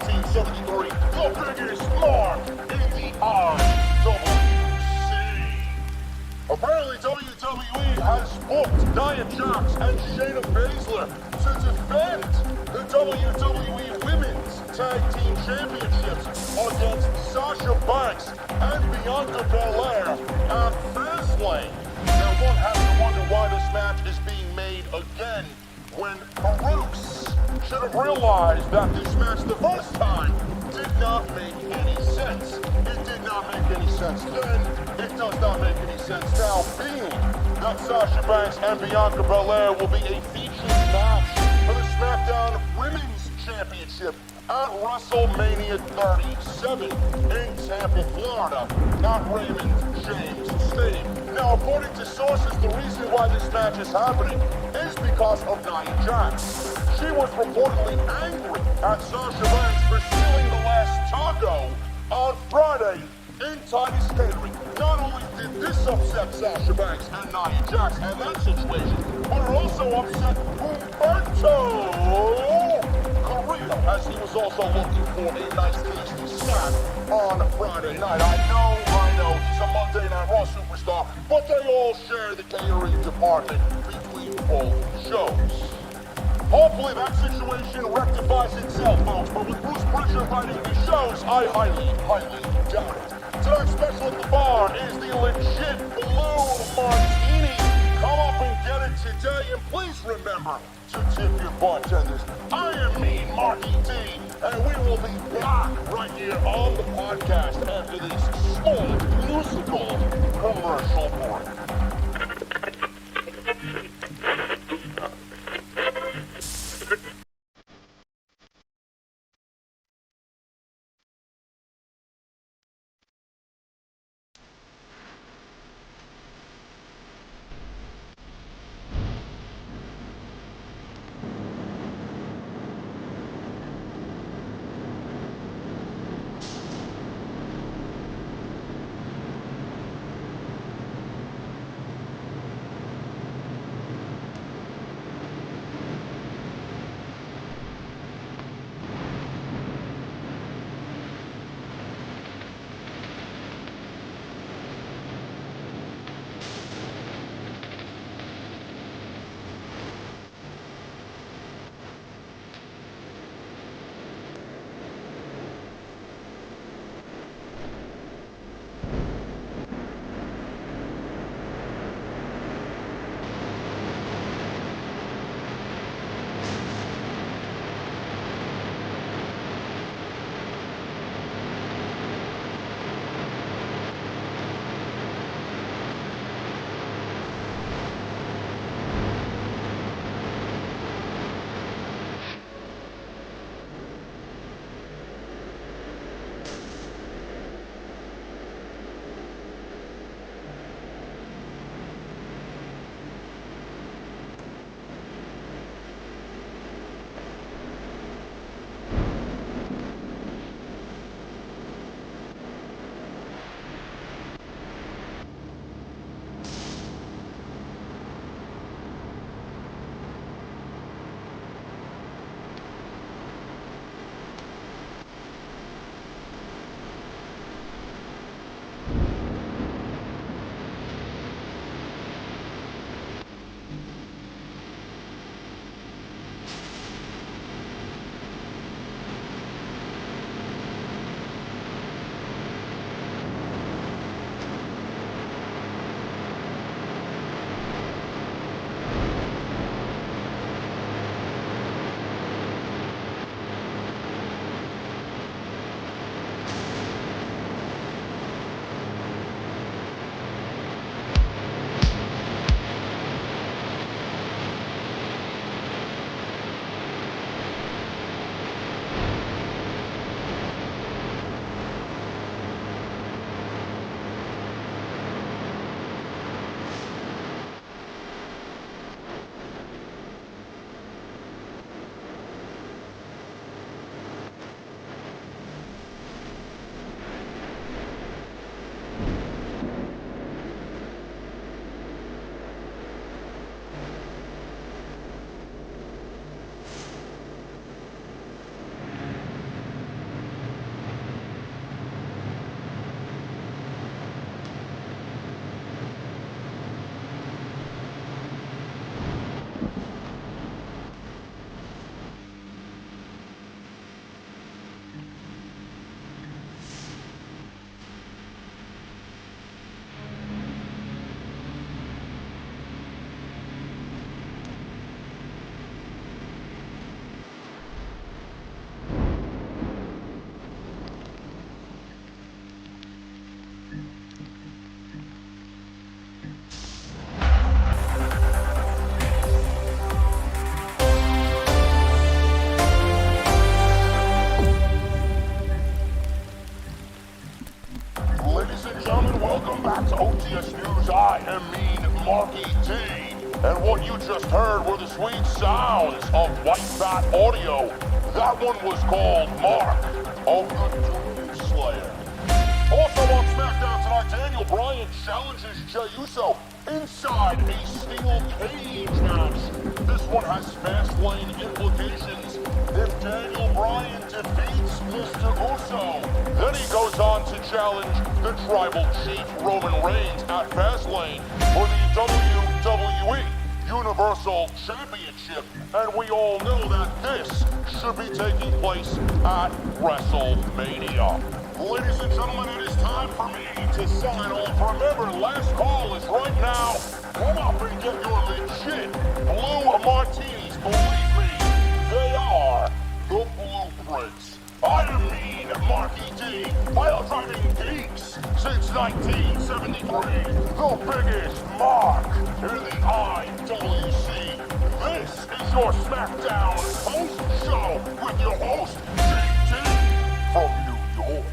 1973, the biggest mark in the IWC. Apparently, WWE has booked Nia Jax and Shayna Baszler to defend the WWE Women's Tag Team Championships against Sasha Banks and Bianca Belair at Fastlane. Now, one has to wonder why this match is being made again when Cruz should have realized that this match the first time did not make any sense. It did not make any sense then. It does not make any sense now, being that Sasha Banks and Bianca Belair will be a featured match for the SmackDown Women's Championship at WrestleMania 37 in Tampa, Florida, at Raymond James Stadium. Now, according to sources, the reason why this match is happening is because of Nia Jax. She was reportedly angry at Sasha Banks for stealing the last taco on Friday in Titus Catering. Not only did this upset Sasha Banks and Nia Jax and that situation, but it also upset Humberto Carrillo, as he was also looking for a nice tasty snack on Friday night. I know, he's a Monday Night Raw superstar, but they all share the catering department between both shows. Hopefully that situation rectifies itself, folks, but with Bruce Pritchard writing these shows, I highly doubt it. Tonight's special at the bar is the legit Blue Martini. Come up and get it today, and please remember to tip your bartenders. I am Mean Marky D, and we will be back right here on the podcast after this small musical commercial break. CBS News, I am Mean Marky D. And what you just heard were the sweet sounds of White Fat Audio. That one was called Mark of the Doom Slayer. Also on SmackDown tonight, Daniel Bryan challenges Jey Uso inside a steel cage match. This one has Fastlane implications. If Daniel Bryan defeats Mr. Uso, then he goes on to challenge the Tribal Chief Roman Reigns at Fastlane for the WWE Universal Championship. And we all know that this should be taking place at WrestleMania. Ladies and gentlemen, it is time for me to sign off. Remember, last call is right now. Come up and get your legit blue martinis. Believe me, they are the blueprints. I am Mean Marky D, pile driving geeks since 1973. The biggest mark in the IWC. This is your SmackDown post show with your host, JD from New York.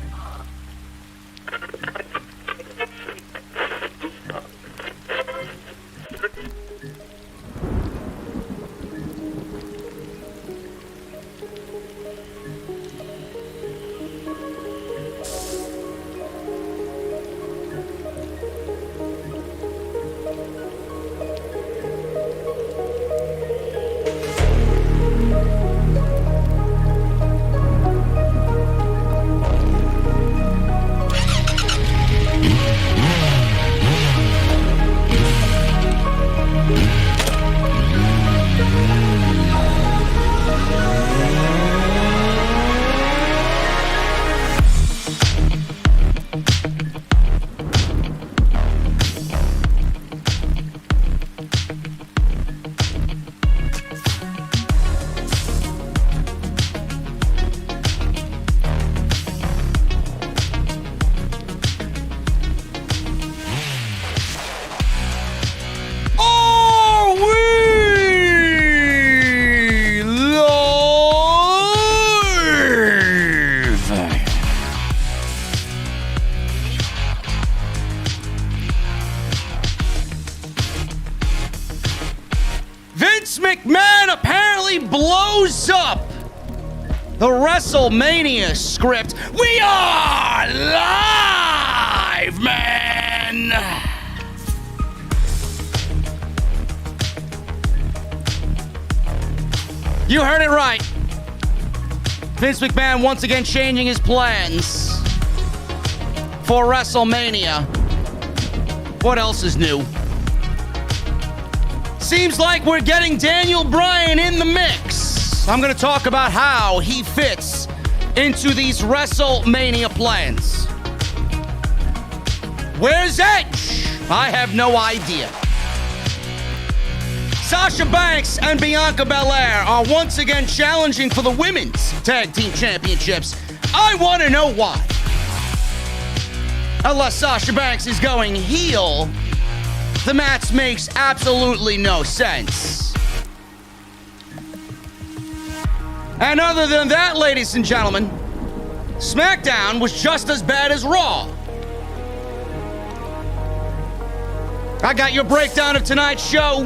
The WrestleMania script. We are live, man! You heard it right. Vince McMahon once again changing his plans for WrestleMania. What else is new? Seems like we're getting Daniel Bryan in the mix. I'm going to talk about how he fits into these WrestleMania plans. Where's Edge? I have no idea. Sasha Banks and Bianca Belair are once again challenging for the Women's Tag Team Championships. I want to know why. Unless Sasha Banks is going heel, the match makes absolutely no sense. And other than that, ladies and gentlemen, SmackDown was just as bad as Raw. I got your breakdown of tonight's show,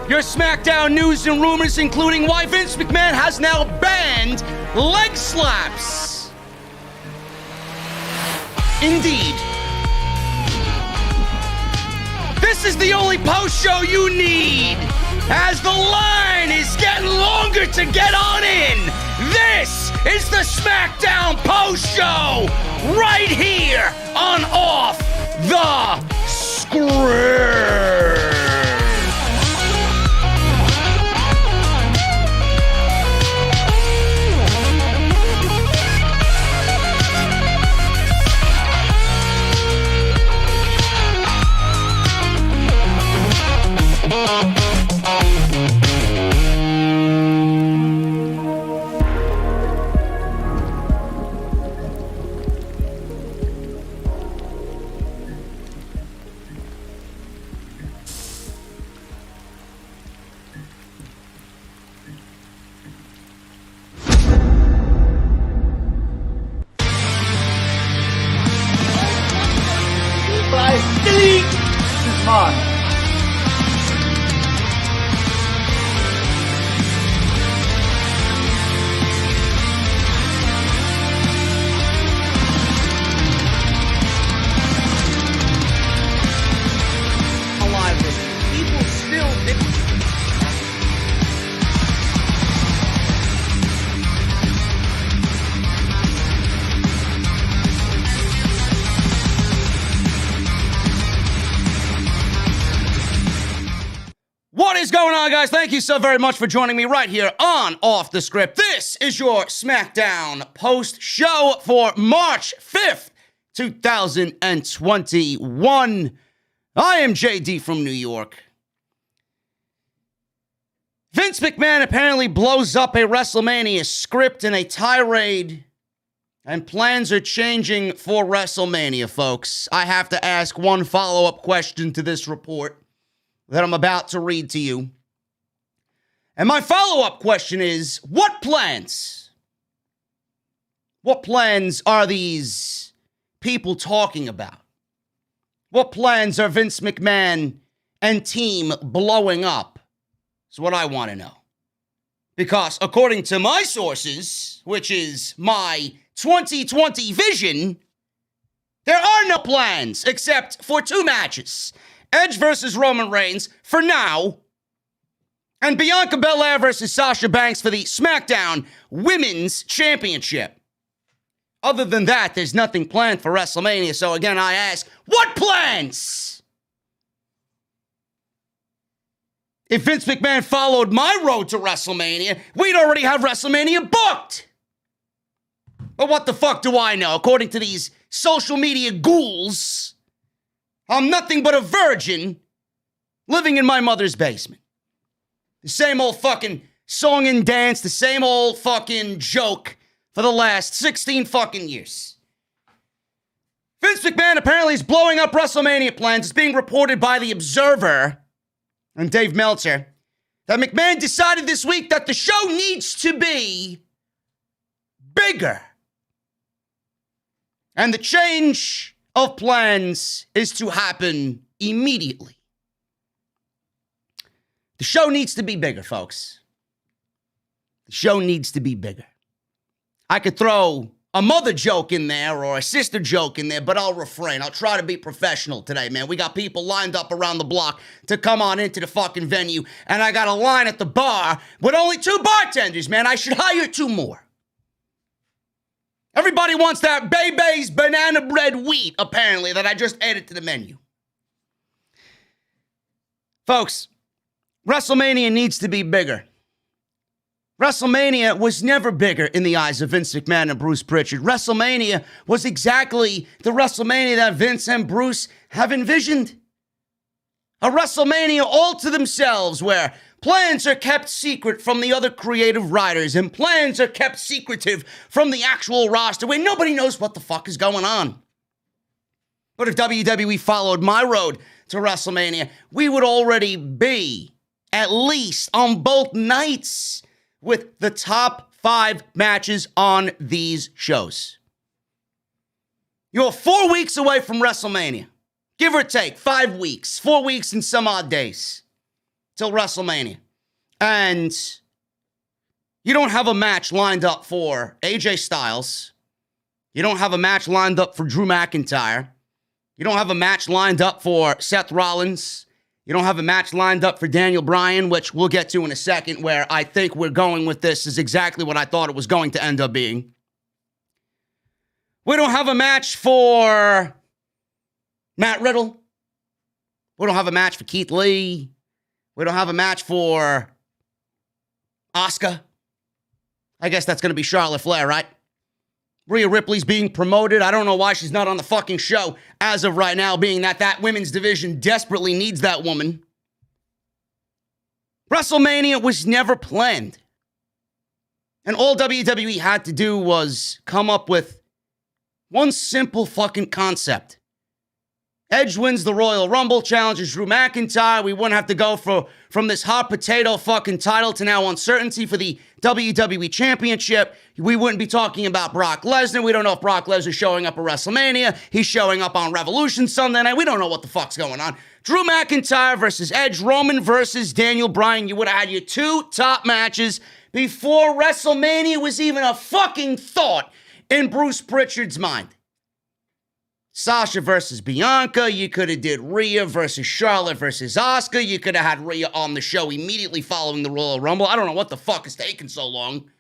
your SmackDown news and rumors, including why Vince McMahon has now banned leg slaps. Indeed. This is the only post show you need, as the line is getting longer to get on in. This is the SmackDown post show right here on Off the Script. on. What is going on, guys? Thank you so very much for joining me right here on Off the Script. This is your SmackDown post show for March 5th, 2021. I am JD from New York. Vince McMahon apparently blows up a WrestleMania script in a tirade, and plans are changing for WrestleMania, folks. I have to ask one follow-up question to this report that I'm about to read to you. And my follow-up question is, what plans? What plans are these people talking about? What plans are Vince McMahon and team blowing up? Is what I want to know. Because according to my sources, which is my 2020 vision, there are no plans except for 2 matches. Edge versus Roman Reigns for now, and Bianca Belair versus Sasha Banks for the SmackDown Women's Championship. Other than that, there's nothing planned for WrestleMania, so again, I ask, what plans? If Vince McMahon followed my road to WrestleMania, we'd already have WrestleMania booked. But what the fuck do I know? According to these social media ghouls, I'm nothing but a virgin living in my mother's basement. The same old fucking song and dance, the same old fucking joke for the last 16 fucking years. Vince McMahon apparently is blowing up WrestleMania plans. It's being reported by The Observer and Dave Meltzer that McMahon decided this week that the show needs to be bigger. And the change of plans is to happen immediately. The show needs to be bigger, folks. The show needs to be bigger. I could throw a mother joke in there or a sister joke in there, but I'll refrain. I'll try to be professional today, man. We got people lined up around the block to come on into the fucking venue, and I got a line at the bar with only 2 bartenders, man. I should hire 2 more. Everybody wants that Bebe's banana bread wheat, apparently, that I just added to the menu. Folks, WrestleMania needs to be bigger. WrestleMania was never bigger in the eyes of Vince McMahon and Bruce Pritchard. WrestleMania was exactly the WrestleMania that Vince and Bruce have envisioned. A WrestleMania all to themselves, where plans are kept secret from the other creative writers, and plans are kept secretive from the actual roster, where nobody knows what the fuck is going on. But if WWE followed my road to WrestleMania, we would already be, at least on both nights, with the top 5 matches on these shows. You're 4 weeks away from WrestleMania. Give or take 5 weeks, 4 weeks and some odd days till WrestleMania. And you don't have a match lined up for AJ Styles. You don't have a match lined up for Drew McIntyre. You don't have a match lined up for Seth Rollins. You don't have a match lined up for Daniel Bryan, which we'll get to in a second, where I think we're going with this is exactly what I thought it was going to end up being. We don't have a match for Matt Riddle. We don't have a match for Keith Lee. We don't have a match for Asuka. I guess that's going to be Charlotte Flair, right? Rhea Ripley's being promoted. I don't know why she's not on the fucking show as of right now, being that women's division desperately needs that woman. WrestleMania was never planned. And all WWE had to do was come up with one simple fucking concept. Edge wins the Royal Rumble, challenges Drew McIntyre. We wouldn't have to go from this hot potato fucking title to now uncertainty for the WWE Championship. We wouldn't be talking about Brock Lesnar. We don't know if Brock Lesnar's showing up at WrestleMania. He's showing up on Revolution Sunday night. We don't know what the fuck's going on. Drew McIntyre versus Edge, Roman versus Daniel Bryan. You would have had your two top matches before WrestleMania was even a fucking thought in Bruce Pritchard's mind. Sasha versus Bianca. You could have did Rhea versus Charlotte versus Asuka. You could have had Rhea on the show immediately following the Royal Rumble. I don't know what the fuck is taking so long.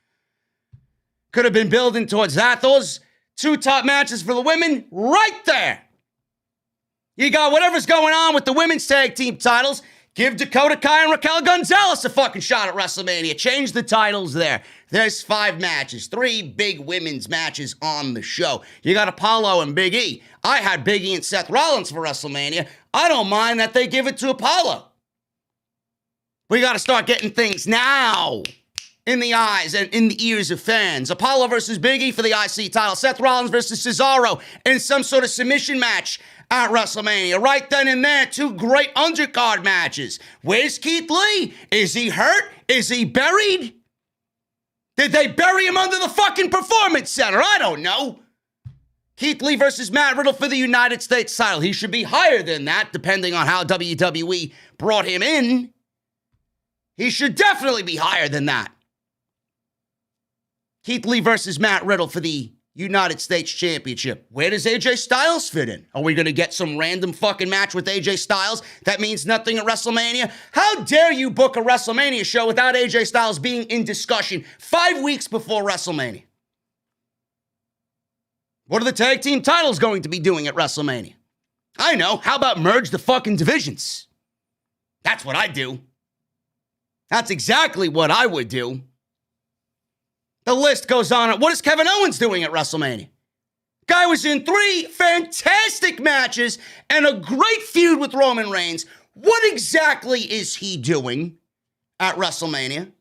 Could have been building towards that. Those two top matches for the women right there. You got whatever's going on with the women's tag team titles. Give Dakota Kai and Raquel Gonzalez a fucking shot at WrestleMania. Change the titles there. There's 5 matches, 3 big women's matches on the show. You got Apollo and Big E. I had Big E and Seth Rollins for WrestleMania. I don't mind that they give it to Apollo. We got to start getting things now in the eyes and in the ears of fans. Apollo versus Big E for the IC title. Seth Rollins versus Cesaro in some sort of submission match at WrestleMania. Right then and there, 2 great undercard matches. Where's Keith Lee? Is he hurt? Is he buried? Did they bury him under the fucking Performance Center? I don't know. Keith Lee versus Matt Riddle for the United States title. He should be higher than that, depending on how WWE brought him in. He should definitely be higher than that. Keith Lee versus Matt Riddle for the United States Championship. Where does AJ Styles fit in? Are we going to get some random fucking match with AJ Styles that means nothing at WrestleMania? How dare you book a WrestleMania show without AJ Styles being in discussion 5 weeks before WrestleMania? What are the tag team titles going to be doing at WrestleMania? I know. How about merge the fucking divisions? That's what I do. That's exactly what I would do. The list goes on. What is Kevin Owens doing at WrestleMania? Guy was in 3 fantastic matches and a great feud with Roman Reigns. What exactly is he doing at WrestleMania?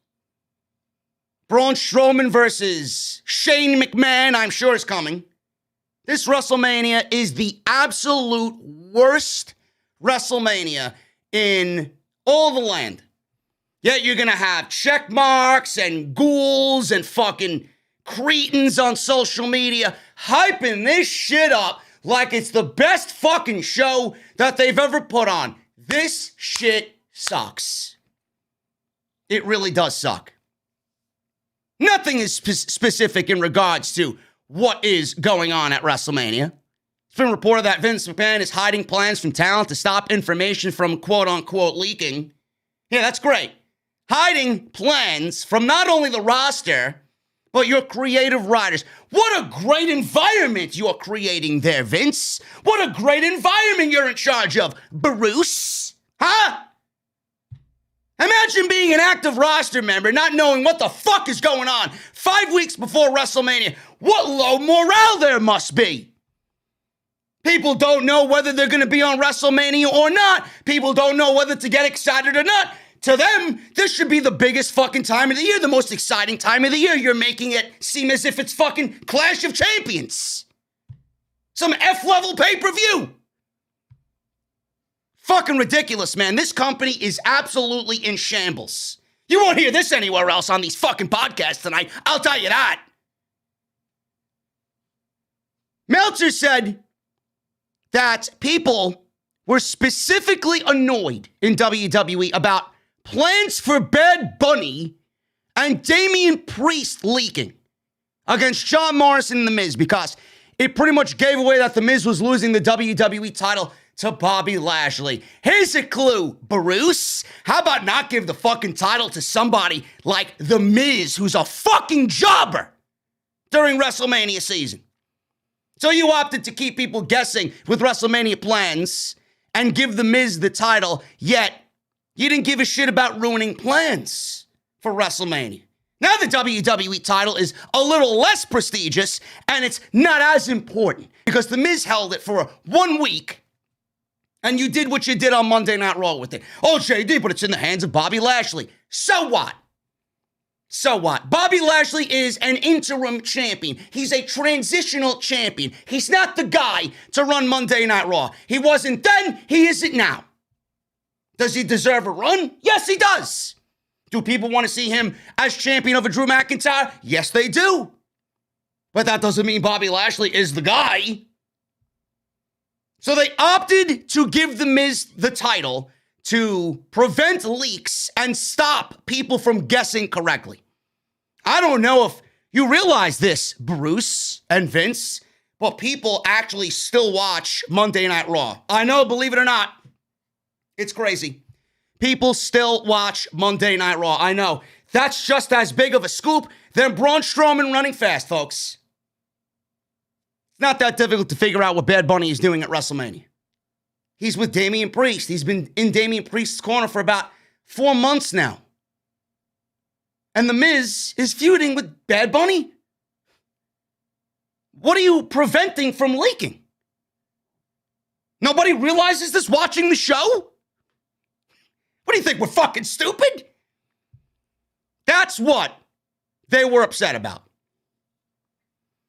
Braun Strowman versus Shane McMahon, I'm sure is coming. This WrestleMania is the absolute worst WrestleMania in all the land. Yet you're going to have check marks and ghouls and fucking cretins on social media hyping this shit up like it's the best fucking show that they've ever put on. This shit sucks. It really does suck. Nothing is specific in regards to what is going on at WrestleMania. It's been reported that Vince McMahon is hiding plans from talent to stop information from quote-unquote leaking. Yeah, that's great. Hiding plans from not only the roster, but your creative writers. What a great environment you're creating there, Vince. What a great environment you're in charge of, Bruce. Huh? Imagine being an active roster member, not knowing what the fuck is going on 5 weeks before WrestleMania. What low morale there must be. People don't know whether they're going to be on WrestleMania or not. People don't know whether to get excited or not. To them, this should be the biggest fucking time of the year, the most exciting time of the year. You're making it seem as if it's fucking Clash of Champions. Some F-level pay-per-view. Fucking ridiculous, man. This company is absolutely in shambles. You won't hear this anywhere else on these fucking podcasts tonight. I'll tell you that. Meltzer said that people were specifically annoyed in WWE about plans for Bad Bunny and Damian Priest leaking against Shawn Morrison and The Miz because it pretty much gave away that The Miz was losing the WWE title to Bobby Lashley. Here's a clue, Bruce. How about not give the fucking title to somebody like The Miz, who's a fucking jobber during WrestleMania season? So you opted to keep people guessing with WrestleMania plans and give The Miz the title, yet you didn't give a shit about ruining plans for WrestleMania. Now the WWE title is a little less prestigious, and it's not as important because The Miz held it for 1 week, and you did what you did on Monday Night Raw with it. Oh, JD, but it's in the hands of Bobby Lashley. So what? So what? Bobby Lashley is an interim champion. He's a transitional champion. He's not the guy to run Monday Night Raw. He wasn't then, he isn't now. Does he deserve a run? Yes, he does. Do people want to see him as champion over Drew McIntyre? Yes, they do. But that doesn't mean Bobby Lashley is the guy. So they opted to give The Miz the title to prevent leaks and stop people from guessing correctly. I don't know if you realize this, Bruce and Vince, but people actually still watch Monday Night Raw. I know, believe it or not, it's crazy. People still watch Monday Night Raw. I know. That's just as big of a scoop than Braun Strowman running fast, folks. It's not that difficult to figure out what Bad Bunny is doing at WrestleMania. He's with Damian Priest. He's been in Damian Priest's corner for about 4 months now. And The Miz is feuding with Bad Bunny? What are you preventing from leaking? Nobody realizes this watching the show? What do you think, we're fucking stupid? That's what they were upset about.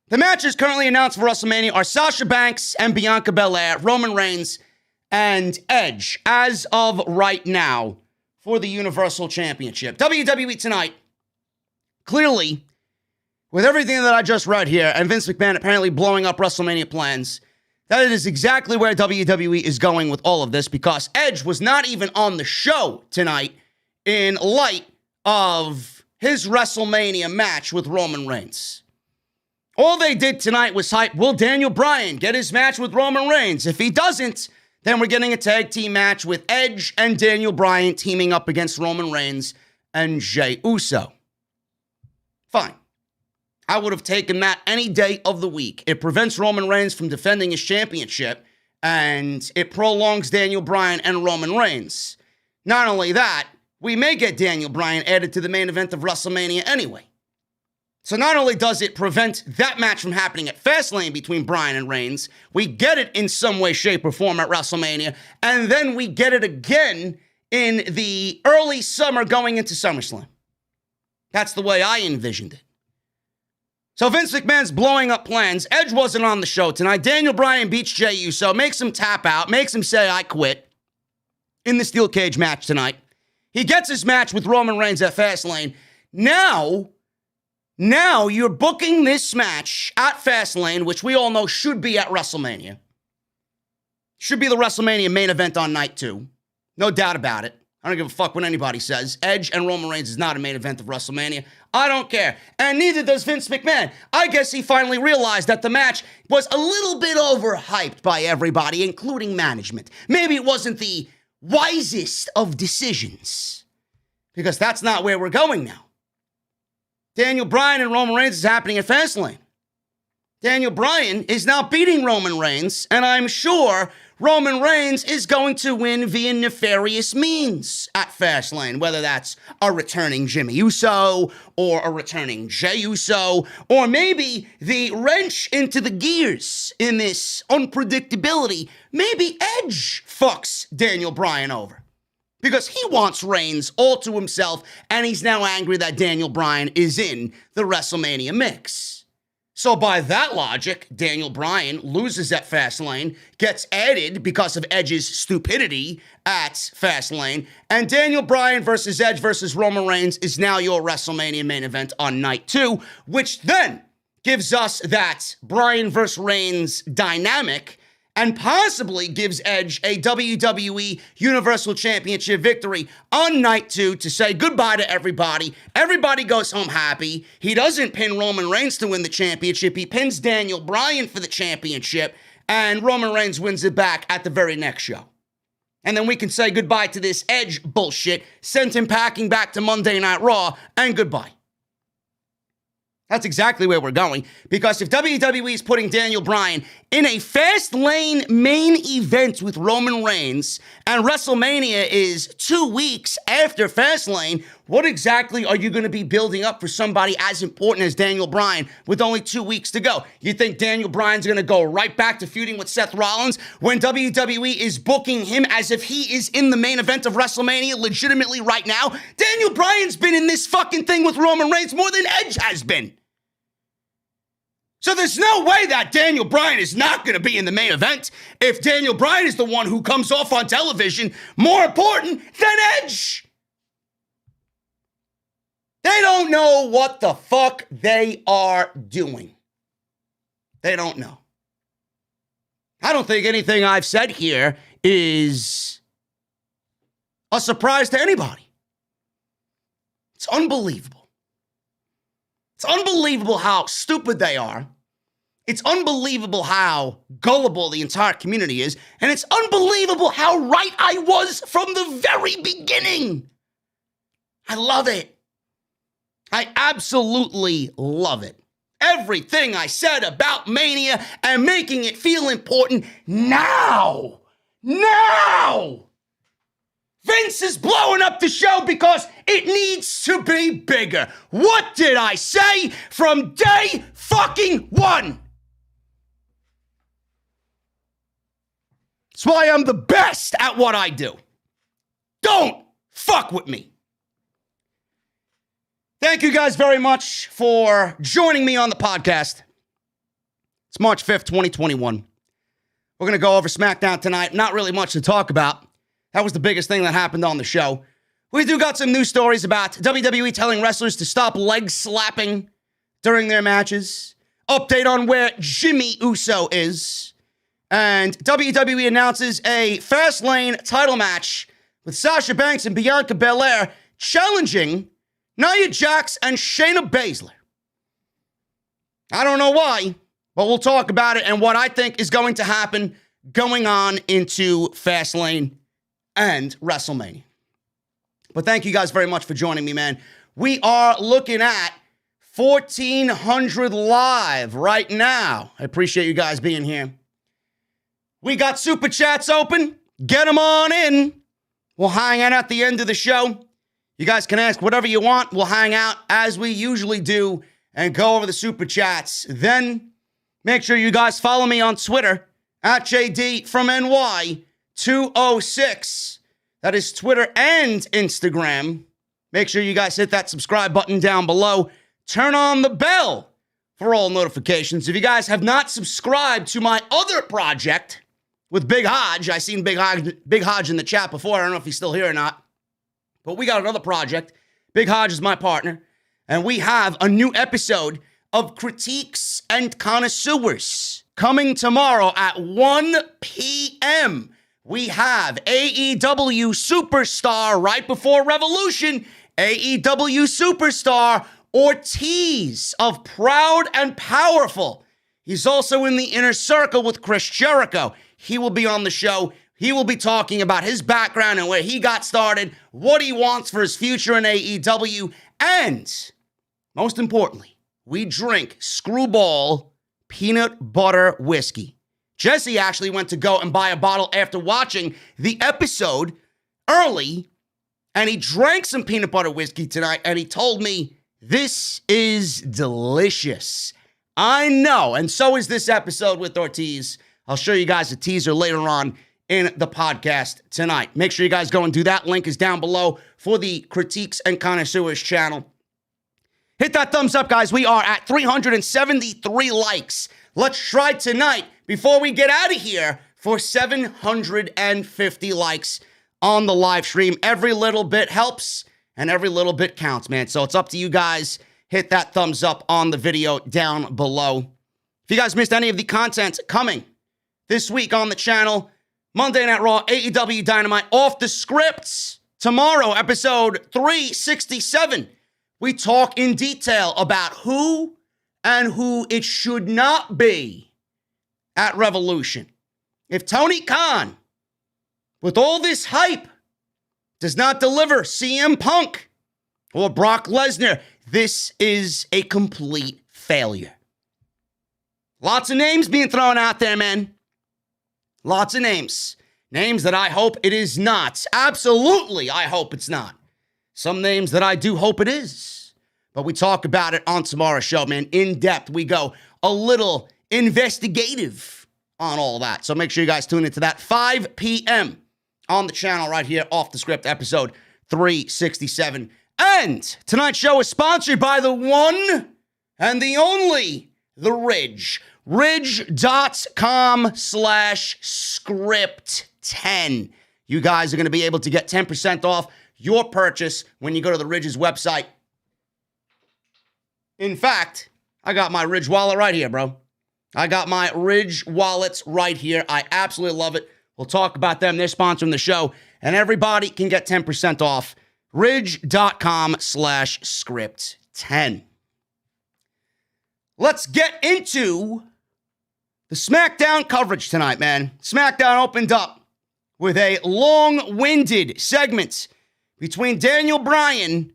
The matches currently announced for WrestleMania are Sasha Banks and Bianca Belair, Roman Reigns, and Edge as of right now for the Universal Championship. WWE tonight, clearly, with everything that I just read here, and Vince McMahon apparently blowing up WrestleMania plans, that is exactly where WWE is going with all of this, because Edge was not even on the show tonight in light of his WrestleMania match with Roman Reigns. All they did tonight was hype, will Daniel Bryan get his match with Roman Reigns? If he doesn't, then we're getting a tag team match with Edge and Daniel Bryan teaming up against Roman Reigns and Jey Uso. Fine. I would have taken that any day of the week. It prevents Roman Reigns from defending his championship, and it prolongs Daniel Bryan and Roman Reigns. Not only that, we may get Daniel Bryan added to the main event of WrestleMania anyway. So not only does it prevent that match from happening at Fastlane between Bryan and Reigns, we get it in some way, shape, or form at WrestleMania, and then we get it again in the early summer going into SummerSlam. That's the way I envisioned it. So Vince McMahon's blowing up plans. Edge wasn't on the show tonight. Daniel Bryan beats Jey Uso, makes him tap out, makes him say, I quit, in the steel cage match tonight. He gets his match with Roman Reigns at Fastlane. Now you're booking this match at Fastlane, which we all know should be at WrestleMania. Should be the WrestleMania main event on night 2. No doubt about it. I don't give a fuck what anybody says. Edge and Roman Reigns is not a main event of WrestleMania. I don't care. And neither does Vince McMahon. I guess he finally realized that the match was a little bit overhyped by everybody, including management. Maybe it wasn't the wisest of decisions, because that's not where we're going now. Daniel Bryan and Roman Reigns is happening at Fastlane. Daniel Bryan is now beating Roman Reigns, and I'm sure Roman Reigns is going to win via nefarious means at Fastlane, whether that's a returning Jimmy Uso or a returning Jey Uso, or maybe the wrench into the gears in this unpredictability. Maybe Edge fucks Daniel Bryan over, because he wants Reigns all to himself, and he's now angry that Daniel Bryan is in the WrestleMania mix. So by that logic, Daniel Bryan loses at Fastlane, gets added because of Edge's stupidity at Fastlane, and Daniel Bryan versus Edge versus Roman Reigns is now your WrestleMania main event on night 2, which then gives us that Bryan versus Reigns dynamic, and possibly gives Edge a WWE Universal Championship victory on night 2 to say goodbye to everybody. Everybody goes home happy. He doesn't pin Roman Reigns to win the championship. He pins Daniel Bryan for the championship, and Roman Reigns wins it back at the very next show. And then we can say goodbye to this Edge bullshit, send him packing back to Monday Night Raw, and goodbye. That's exactly where we're going, because if WWE is putting Daniel Bryan in a Fastlane main event with Roman Reigns, and WrestleMania is 2 weeks after Fastlane, what exactly are you going to be building up for somebody as important as Daniel Bryan with only 2 weeks to go? You think Daniel Bryan's going to go right back to feuding with Seth Rollins when WWE is booking him as if he is in the main event of WrestleMania legitimately right now? Daniel Bryan's been in this fucking thing with Roman Reigns more than Edge has been. So there's no way that Daniel Bryan is not going to be in the main event if Daniel Bryan is the one who comes off on television more important than Edge. They don't know what the fuck they are doing. They don't know. I don't think anything I've said here is a surprise to anybody. It's unbelievable. It's unbelievable how stupid they are. It's unbelievable how gullible the entire community is. And it's unbelievable how right I was from the very beginning. I love it. I absolutely love it. Everything I said about Mania and making it feel important now. Vince is blowing up the show because it needs to be bigger. What did I say from day fucking one? That's why I'm the best at what I do. Don't fuck with me. Thank you guys very much for joining me on the podcast. It's March 5th, 2021. We're going to go over SmackDown tonight. Not really much to talk about. That was the biggest thing that happened on the show. We do got some news stories about WWE telling wrestlers to stop leg slapping during their matches. Update on where Jimmy Uso is. And WWE announces a Fastlane title match with Sasha Banks and Bianca Belair challenging Nia Jax and Shayna Baszler. I don't know why, but we'll talk about it and what I think is going to happen going on into Fastlane and WrestleMania. But thank you guys very much for joining me, man. We are looking at 1,400 live right now. I appreciate you guys being here. We got super chats open. Get them on in. We'll hang out at the end of the show. You guys can ask whatever you want. We'll hang out as we usually do and go over the super chats. Then make sure you guys follow me on Twitter at JDfromNY 206. That is Twitter and Instagram. Make sure you guys hit that subscribe button down below. Turn on the bell for all notifications. If you guys have not subscribed to my other project with Big Hodge, I seen Big Hodge in the chat before. I don't know if he's still here or not. But we got another project. Big Hodge is my partner. And we have a new episode of Critiques and Connoisseurs coming tomorrow at 1 p.m. We have AEW Superstar right before Revolution. AEW Superstar Ortiz of Proud and Powerful. He's also in the Inner Circle with Chris Jericho. He will be on the show. He will be talking about his background and where he got started, what he wants for his future in AEW, and most importantly, we drink Screwball peanut butter whiskey. Jesse actually went to go and buy a bottle after watching the episode early, and he drank some peanut butter whiskey tonight, and he told me, this is delicious. I know, and so is this episode with Ortiz. I'll show you guys a teaser later on in the podcast tonight. Make sure you guys go and do that. Link is down below for the Critiques and Connoisseurs channel. Hit that thumbs up, guys. We are at 373 likes. Let's try tonight, before we get out of here, for 750 likes on the live stream. Every little bit helps, and every little bit counts, man. So it's up to you guys. Hit that thumbs up on the video down below. If you guys missed any of the content coming this week on the channel, Monday Night Raw, AEW Dynamite, Off the Scripts. Tomorrow, episode 367. We talk in detail about who and who it should not be at Revolution. If Tony Khan, with all this hype, does not deliver CM Punk or Brock Lesnar, this is a complete failure. Lots of names being thrown out there, man. Lots of names. Names that I hope it is not. Absolutely, I hope it's not. Some names that I do hope it is. But we talk about it on tomorrow's show, man. In depth, we go a little investigative on all that. So make sure you guys tune into that 5 p.m. on the channel right here, Off the Script, episode 367. And tonight's show is sponsored by the one and the only, the Ridge. Ridge.com/script10. You guys are going to be able to get 10% off your purchase when you go to the Ridge's website. In fact, I got my Ridge wallet right here, bro. I got my Ridge wallets right here. I absolutely love it. We'll talk about them. They're sponsoring the show. And everybody can get 10% off. Ridge.com/script10. Let's get into the SmackDown coverage tonight, man. SmackDown opened up with a long-winded segment between Daniel Bryan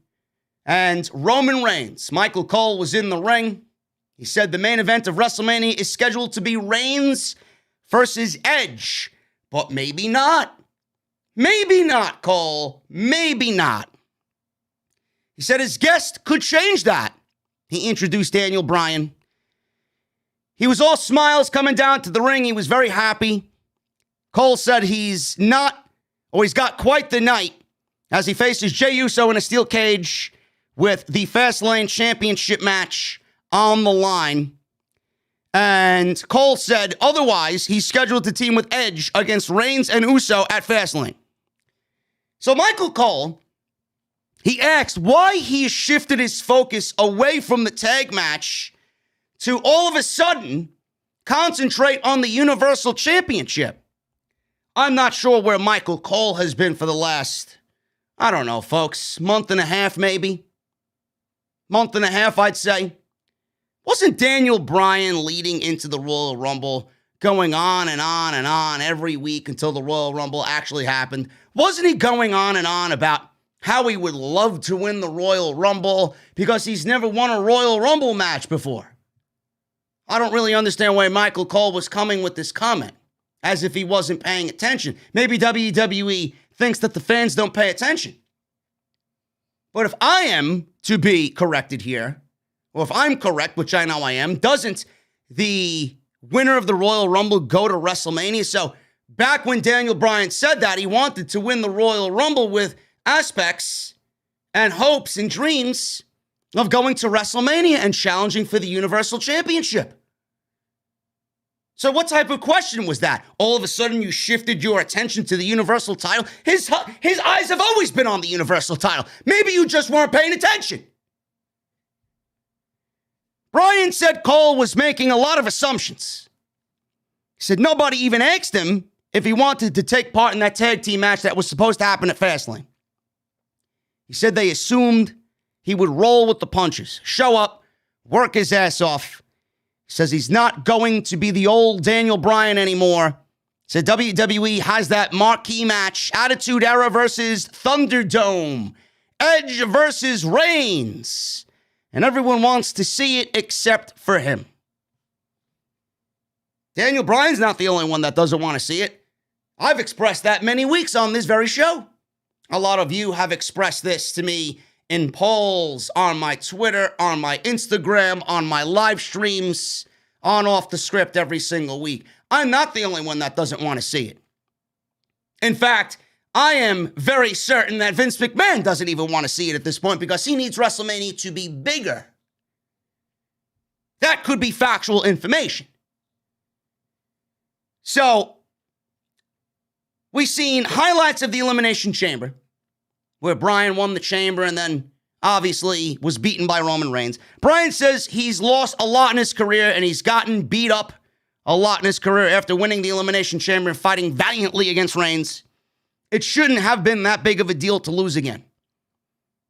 and Roman Reigns. Michael Cole was in the ring. He said the main event of WrestleMania is scheduled to be Reigns versus Edge, but maybe not. Maybe not, Cole. Maybe not. He said his guest could change that. He introduced Daniel Bryan. He was all smiles coming down to the ring. He was very happy. Cole said he's got quite the night as he faces Jey Uso in a steel cage with the Fastlane Championship match on the line. And Cole said otherwise, he's scheduled to team with Edge against Reigns and Uso at Fastlane. So Michael Cole, he asked why he shifted his focus away from the tag match to all of a sudden concentrate on the Universal Championship. I'm not sure where Michael Cole has been for the last, I don't know, folks, month and a half maybe. Month and a half, I'd say. Wasn't Daniel Bryan leading into the Royal Rumble going on and on and on every week until the Royal Rumble actually happened? Wasn't he going on and on about how he would love to win the Royal Rumble because he's never won a Royal Rumble match before? I don't really understand why Michael Cole was coming with this comment, as if he wasn't paying attention. Maybe WWE thinks that the fans don't pay attention. But if I am to be corrected here, or if I'm correct, which I know I am, doesn't the winner of the Royal Rumble go to WrestleMania? So back when Daniel Bryan said that, he wanted to win the Royal Rumble with aspects and hopes and dreams of going to WrestleMania and challenging for the Universal Championship. So what type of question was that? All of a sudden you shifted your attention to the Universal title? His eyes have always been on the Universal title. Maybe you just weren't paying attention. Bryan said Cole was making a lot of assumptions. He said nobody even asked him if he wanted to take part in that tag team match that was supposed to happen at Fastlane. He said they assumed he would roll with the punches, show up, work his ass off. He says he's not going to be the old Daniel Bryan anymore. He said WWE has that marquee match, Attitude Era versus Thunderdome, Edge versus Reigns, and everyone wants to see it except for him. Daniel Bryan's not the only one that doesn't want to see it. I've expressed that many weeks on this very show. A lot of you have expressed this to me in polls, on my Twitter, on my Instagram, on my live streams, on Off the Script every single week. I'm not the only one that doesn't want to see it. In fact, I am very certain that Vince McMahon doesn't even want to see it at this point because he needs WrestleMania to be bigger. That could be factual information. So, we've seen highlights of the Elimination Chamber, where Bryan won the chamber and then obviously was beaten by Roman Reigns. Bryan says he's lost a lot in his career and he's gotten beat up a lot in his career after winning the Elimination Chamber and fighting valiantly against Reigns. It shouldn't have been that big of a deal to lose again.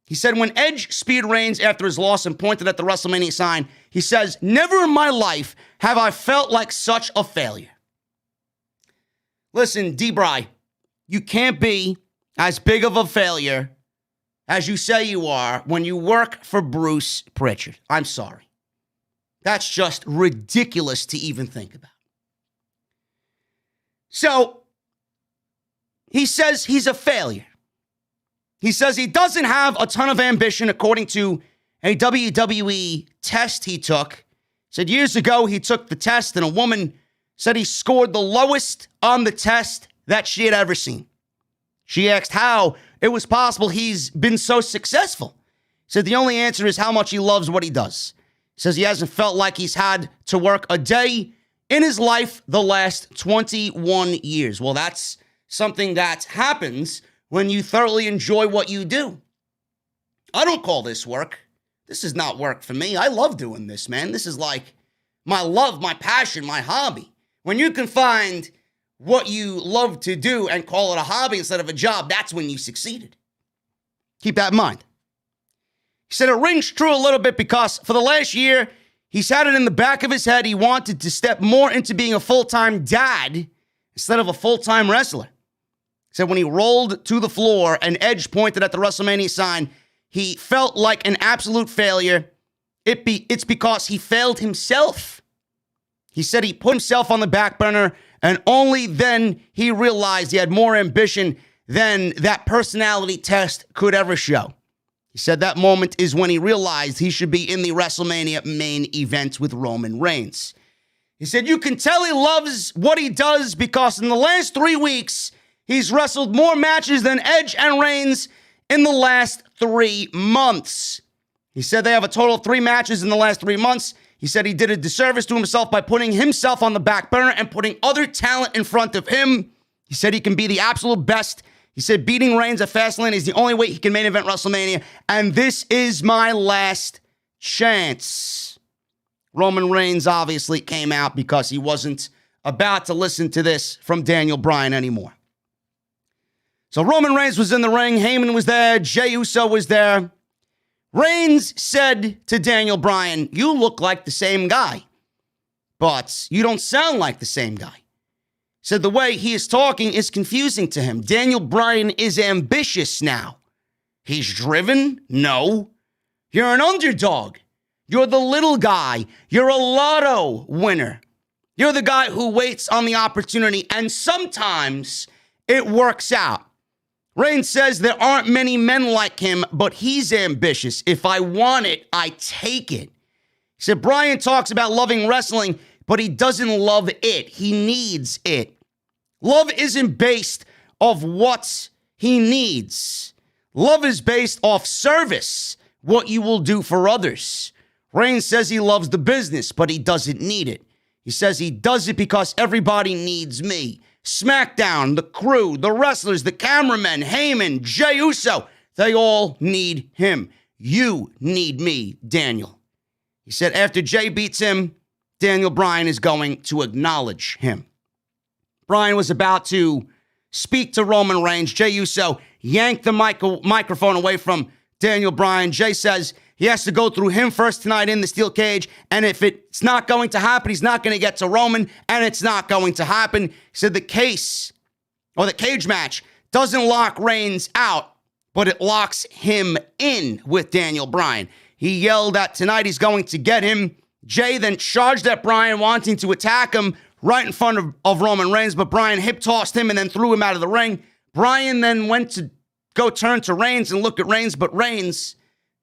He said when Edge speared Reigns after his loss and pointed at the WrestleMania sign, he says, "Never in my life have I felt like such a failure." Listen, D-Bry, you can't be as big of a failure as you say you are when you work for Bruce Pritchard. I'm sorry. That's just ridiculous to even think about. So, he says he's a failure. He says he doesn't have a ton of ambition, according to a WWE test he took. Said years ago he took the test and a woman said he scored the lowest on the test that she had ever seen. She asked how it was possible he's been so successful. He said the only answer is how much he loves what he does. He says he hasn't felt like he's had to work a day in his life the last 21 years. Well, that's something that happens when you thoroughly enjoy what you do. I don't call this work. This is not work for me. I love doing this, man. This is like my love, my passion, my hobby. When you can find what you love to do and call it a hobby instead of a job, that's when you succeeded. Keep that in mind. He said it rings true a little bit because for the last year, he's had it in the back of his head. He wanted to step more into being a full-time dad instead of a full-time wrestler. He said when he rolled to the floor and Edge pointed at the WrestleMania sign, he felt like an absolute failure. It's because he failed himself. He said he put himself on the back burner, and only then he realized he had more ambition than that personality test could ever show. He said that moment is when he realized he should be in the WrestleMania main event with Roman Reigns. He said you can tell he loves what he does because in the last 3 weeks, he's wrestled more matches than Edge and Reigns in the last 3 months. He said they have a total of 3 matches in the last 3 months. He said he did a disservice to himself by putting himself on the back burner and putting other talent in front of him. He said he can be the absolute best. He said beating Reigns at Fastlane is the only way he can main event WrestleMania, and this is my last chance. Roman Reigns obviously came out because he wasn't about to listen to this from Daniel Bryan anymore. So Roman Reigns was in the ring. Heyman was there. Jey Uso was there. Reigns said to Daniel Bryan, you look like the same guy, but you don't sound like the same guy. Said the way he is talking is confusing to him. Daniel Bryan is ambitious now. He's driven? No. You're an underdog. You're the little guy. You're a lotto winner. You're the guy who waits on the opportunity, and sometimes it works out. Reigns says there aren't many men like him, but he's ambitious. If I want it, I take it. He said Bryan talks about loving wrestling, but he doesn't love it. He needs it. Love isn't based off what he needs. Love is based off service, what you will do for others. Reigns says he loves the business, but he doesn't need it. He says he does it because everybody needs me. SmackDown, the crew, the wrestlers, the cameramen, Heyman, Jey Uso, they all need him. You need me, Daniel. He said after Jey beats him, Daniel Bryan is going to acknowledge him. Bryan was about to speak to Roman Reigns. Jey Uso yanked the microphone away from Daniel Bryan. Jey says he has to go through him first tonight in the steel cage, and if it's not going to happen, he's not going to get to Roman, and it's not going to happen. He said the cage match doesn't lock Reigns out, but it locks him in with Daniel Bryan. He yelled that tonight he's going to get him. Jey then charged at Bryan, wanting to attack him right in front of Roman Reigns, but Bryan hip-tossed him and then threw him out of the ring. Bryan then went to go turn to Reigns and look at Reigns, but Reigns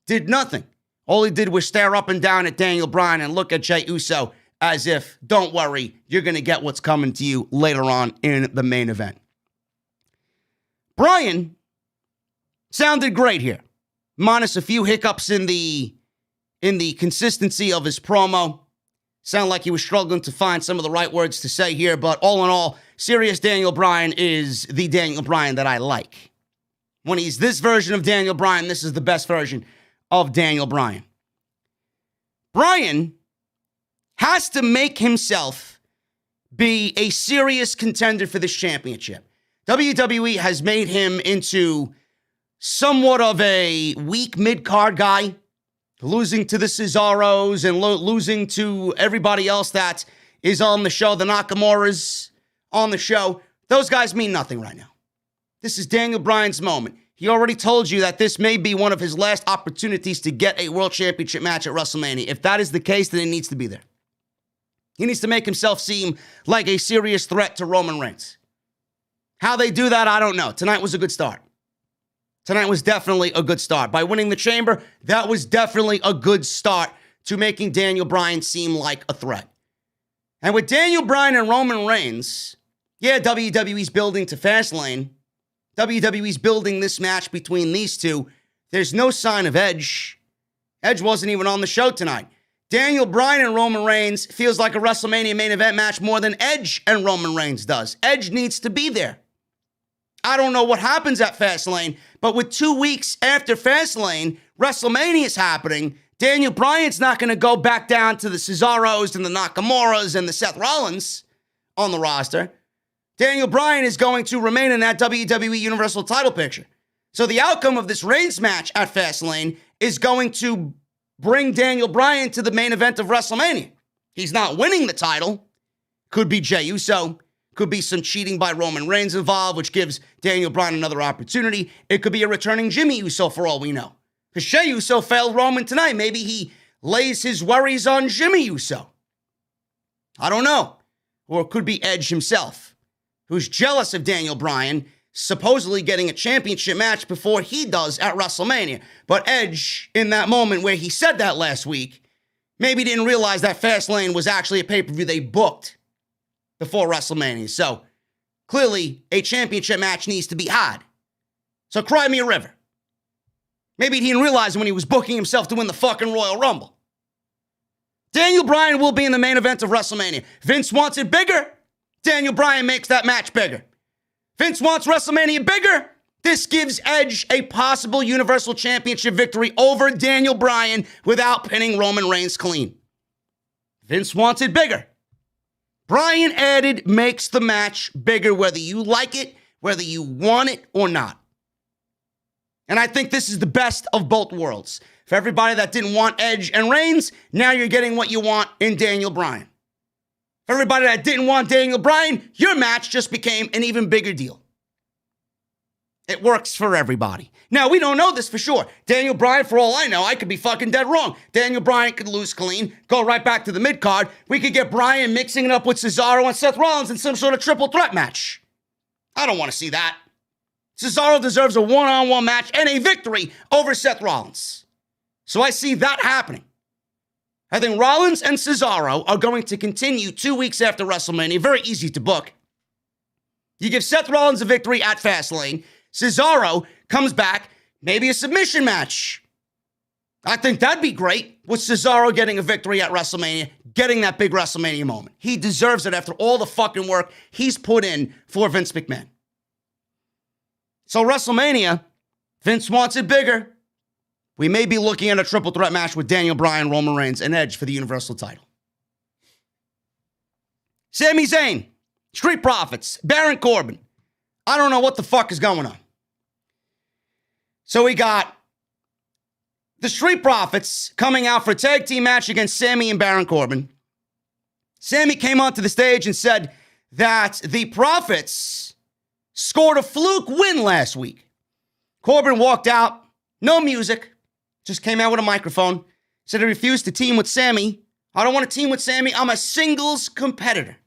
did nothing. All he did was stare up and down at Daniel Bryan and look at Jey Uso as if, don't worry, you're going to get what's coming to you later on in the main event. Bryan sounded great here, minus a few hiccups in the consistency of his promo. Sounded like he was struggling to find some of the right words to say here, but all in all, serious Daniel Bryan is the Daniel Bryan that I like. When he's this version of Daniel Bryan, this is the best version of Daniel Bryan. Bryan has to make himself be a serious contender for this championship. WWE has made him into somewhat of a weak mid-card guy, losing to the Cesaros and losing to everybody else that is on the show, the Nakamura's on the show. Those guys mean nothing right now. This is Daniel Bryan's moment. He already told you that this may be one of his last opportunities to get a world championship match at WrestleMania. If that is the case, then he needs to be there. He needs to make himself seem like a serious threat to Roman Reigns. How they do that, I don't know. Tonight was a good start. Tonight was definitely a good start. By winning the Chamber, that was definitely a good start to making Daniel Bryan seem like a threat. And with Daniel Bryan and Roman Reigns, yeah, WWE's building to Fastlane. WWE's building this match between these two. There's no sign of Edge. Edge wasn't even on the show tonight. Daniel Bryan and Roman Reigns feels like a WrestleMania main event match more than Edge and Roman Reigns does. Edge needs to be there. I don't know what happens at Fastlane, but with 2 weeks after Fastlane, WrestleMania is happening. Daniel Bryan's not going to go back down to the Cesaros and the Nakamura's and the Seth Rollins on the roster. Daniel Bryan is going to remain in that WWE Universal title picture. So the outcome of this Reigns match at Fastlane is going to bring Daniel Bryan to the main event of WrestleMania. He's not winning the title. Could be Jey Uso. Could be some cheating by Roman Reigns involved, which gives Daniel Bryan another opportunity. It could be a returning Jimmy Uso for all we know. Because Jey Uso failed Roman tonight. Maybe he lays his worries on Jimmy Uso. I don't know. Or it could be Edge himself, who's jealous of Daniel Bryan supposedly getting a championship match before he does at WrestleMania. But Edge, in that moment where he said that last week, maybe didn't realize that Fastlane was actually a pay-per-view they booked before WrestleMania. So, clearly, a championship match needs to be had. So, cry me a river. Maybe he didn't realize when he was booking himself to win the fucking Royal Rumble. Daniel Bryan will be in the main event of WrestleMania. Vince wants it bigger. Daniel Bryan makes that match bigger. Vince wants WrestleMania bigger. This gives Edge a possible Universal Championship victory over Daniel Bryan without pinning Roman Reigns clean. Vince wants it bigger. Bryan added makes the match bigger, whether you like it, whether you want it or not. And I think this is the best of both worlds. For everybody that didn't want Edge and Reigns, now you're getting what you want in Daniel Bryan. For everybody that didn't want Daniel Bryan, your match just became an even bigger deal. It works for everybody. Now, we don't know this for sure. Daniel Bryan, for all I know, I could be fucking dead wrong. Daniel Bryan could lose clean, go right back to the mid-card. We could get Bryan mixing it up with Cesaro and Seth Rollins in some sort of triple threat match. I don't want to see that. Cesaro deserves a one-on-one match and a victory over Seth Rollins. So I see that happening. I think Rollins and Cesaro are going to continue 2 weeks after WrestleMania. Very easy to book. You give Seth Rollins a victory at Fastlane. Cesaro comes back, maybe a submission match. I think that'd be great with Cesaro getting a victory at WrestleMania, getting that big WrestleMania moment. He deserves it after all the fucking work he's put in for Vince McMahon. So WrestleMania, Vince wants it bigger. We may be looking at a triple threat match with Daniel Bryan, Roman Reigns, and Edge for the Universal title. Sami Zayn, Street Profits, Baron Corbin. I don't know what the fuck is going on. So we got the Street Profits coming out for a tag team match against Sami and Baron Corbin. Sami came onto the stage and said that the Profits scored a fluke win last week. Corbin walked out, no music, just came out with a microphone, said he refused to team with Sami. I don't want to team with Sami. I'm a singles competitor.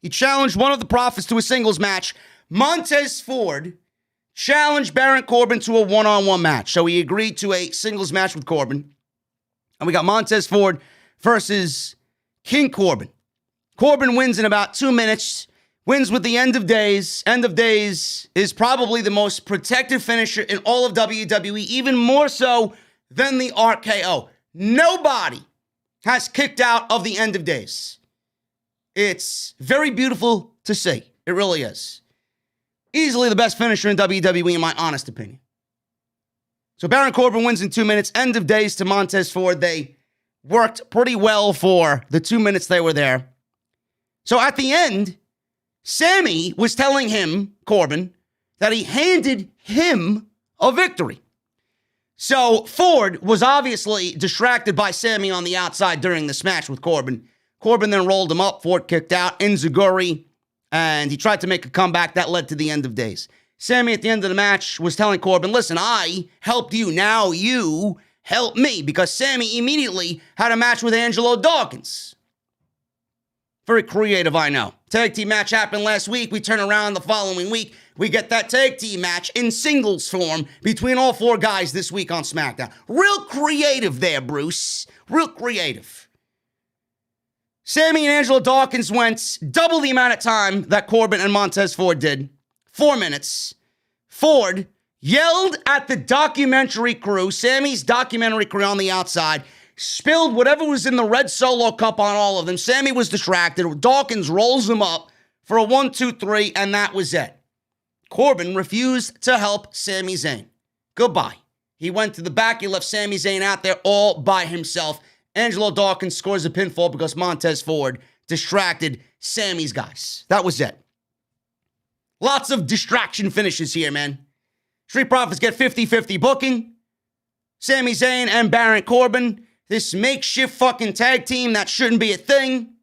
He challenged one of the Profits to a singles match. Montez Ford challenged Baron Corbin to a one-on-one match. So he agreed to a singles match with Corbin. And we got Montez Ford versus King Corbin. Corbin wins in about 2 minutes. Wins with the End of Days. End of Days is probably the most protected finisher in all of WWE, even more so than the RKO. Nobody has kicked out of the End of Days. It's very beautiful to see. It really is. Easily the best finisher in WWE, in my honest opinion. So Baron Corbin wins in 2 minutes. End of Days to Montez Ford. They worked pretty well for the 2 minutes they were there. So at the end, Sami was telling him, Corbin, that he handed him a victory. So Ford was obviously distracted by Sami on the outside during this match with Corbin. Corbin then rolled him up. Ford kicked out. Enziguri. And he tried to make a comeback. That led to the End of Days. Sami at the end of the match was telling Corbin, listen, I helped you, now you help me, because Sami immediately had a match with Angelo Dawkins. Very creative, I know. Tag team match happened last week. We turn around the following week. We get that tag team match in singles form between all four guys this week on SmackDown. Real creative there, Bruce. Real creative. Sami and Angelo Dawkins went double the amount of time that Corbin and Montez Ford did. 4 minutes. Ford yelled at the documentary crew, Sami's documentary crew on the outside, spilled whatever was in the red Solo cup on all of them. Sami was distracted. Dawkins rolls him up for a 1, 2, 3, and that was it. Corbin refused to help Sami Zayn. Goodbye. He went to the back. He left Sami Zayn out there all by himself. Angelo Dawkins scores a pinfall because Montez Ford distracted Sami's guys. That was it. Lots of distraction finishes here, man. Street Profits get 50-50 booking. Sami Zayn and Baron Corbin. This makeshift fucking tag team that shouldn't be a thing.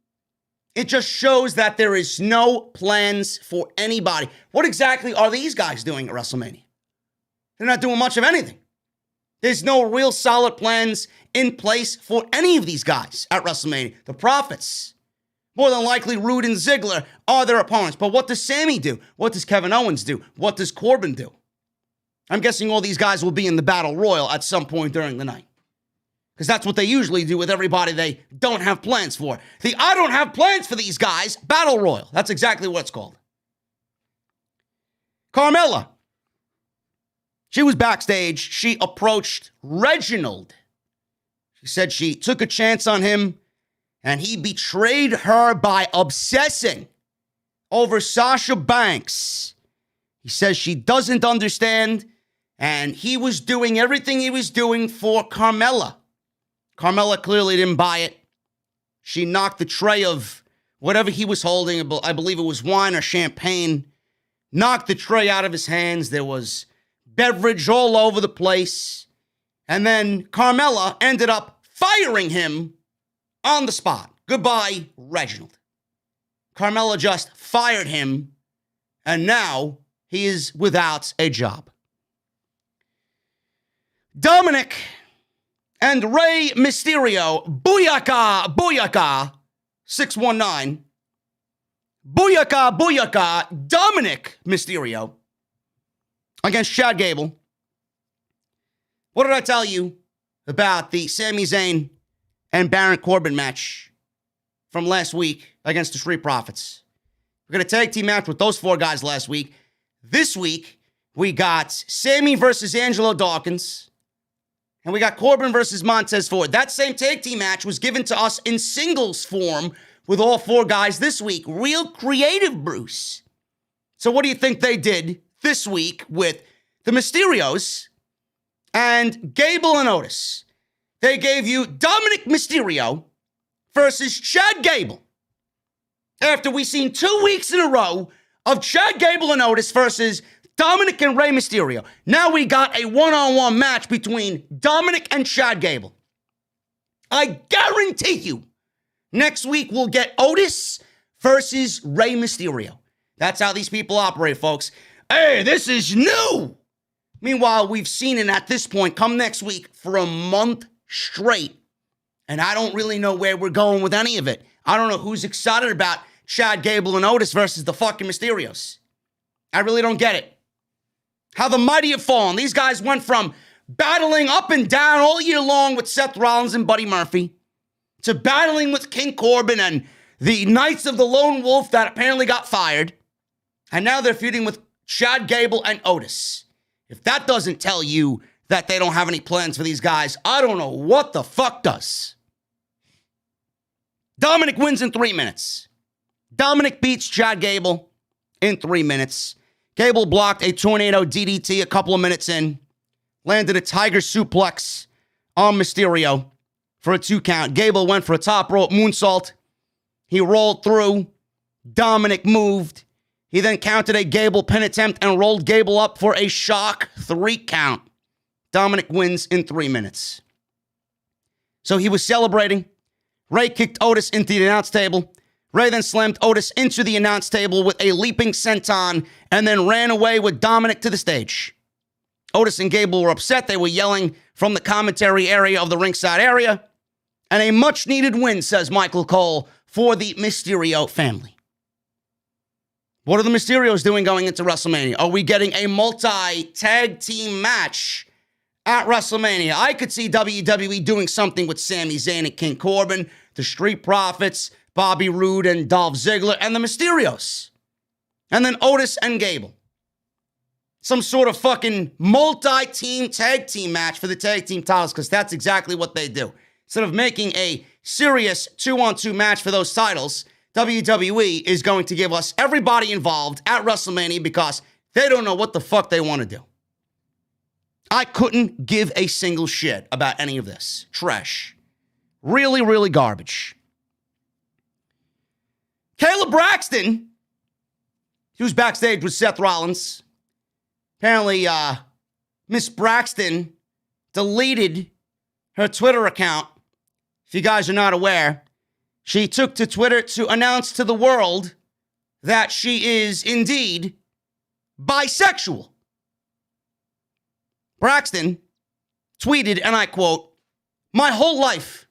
It just shows that there is no plans for anybody. What exactly are these guys doing at WrestleMania? They're not doing much of anything. There's no real solid plans in place for any of these guys at WrestleMania. The Profits, more than likely Rude and Ziggler, are their opponents. But what does Sami do? What does Kevin Owens do? What does Corbin do? I'm guessing all these guys will be in the Battle Royal at some point during the night. Because that's what they usually do with everybody they don't have plans for. The I don't have plans for these guys Battle Royal. That's exactly what it's called. Carmella. She was backstage. She approached Reginald. She said she took a chance on him and he betrayed her by obsessing over Sasha Banks. He says she doesn't understand and he was doing everything he was doing for Carmella. Carmella clearly didn't buy it. She knocked the tray of whatever he was holding, I believe it was wine or champagne, knocked the tray out of his hands. There was beverage all over the place. And then Carmella ended up firing him on the spot. Goodbye, Reginald. Carmella just fired him, and now he is without a job. Dominic and Rey Mysterio, booyaka, booyaka, 619. Booyaka, booyaka, Dominic Mysterio against Chad Gable. What did I tell you about the Sami Zayn and Baron Corbin match from last week against the Street Profits? We got a tag team match with those four guys last week. This week, we got Sami versus Angelo Dawkins. And we got Corbin versus Montez Ford. That same tag team match was given to us in singles form with all four guys this week. Real creative, Bruce. So what do you think they did this week with the Mysterios and Gable and Otis? They gave you Dominic Mysterio versus Chad Gable. After we've seen 2 weeks in a row of Chad Gable and Otis versus Dominic and Rey Mysterio. Now we got a one-on-one match between Dominic and Chad Gable. I guarantee you, next week we'll get Otis versus Rey Mysterio. That's how these people operate, folks. Hey, this is new. Meanwhile, we've seen it at this point come next week for a month straight. And I don't really know where we're going with any of it. I don't know who's excited about Chad Gable and Otis versus the fucking Mysterios. I really don't get it. How the mighty have fallen. These guys went from battling up and down all year long with Seth Rollins and Buddy Murphy to battling with King Corbin and the Knights of the Lone Wolf that apparently got fired. And now they're feuding with Chad Gable and Otis. If that doesn't tell you that they don't have any plans for these guys, I don't know what the fuck does. Dominic wins in 3 minutes. Dominic beats Chad Gable in 3 minutes. Gable blocked a tornado DDT a couple of minutes in. Landed a tiger suplex on Mysterio for a 2 count. Gable went for a top rope moonsault. He rolled through. Dominic moved. He then counted a Gable pin attempt and rolled Gable up for a shock 3 count. Dominic wins in 3 minutes. So he was celebrating. Ray kicked Otis into the announce table. Rey then slammed Otis into the announce table with a leaping senton and then ran away with Dominic to the stage. Otis and Gable were upset. They were yelling from the commentary area of the ringside area. And a much-needed win, says Michael Cole, for the Mysterio family. What are the Mysterios doing going into WrestleMania? Are we getting a multi-tag team match at WrestleMania? I could see WWE doing something with Sami Zayn and King Corbin, the Street Profits, Bobby Roode and Dolph Ziggler, and the Mysterios. And then Otis and Gable. Some sort of fucking multi-team tag team match for the tag team titles, because that's exactly what they do. Instead of making a serious 2-on-2 match for those titles, WWE is going to give us everybody involved at WrestleMania because they don't know what the fuck they want to do. I couldn't give a single shit about any of this. Trash. Really, really garbage. Kayla Braxton, she was backstage with Seth Rollins. Apparently, Miss Braxton deleted her Twitter account. If you guys are not aware, she took to Twitter to announce to the world that she is indeed bisexual. Braxton tweeted, and I quote, "My whole life,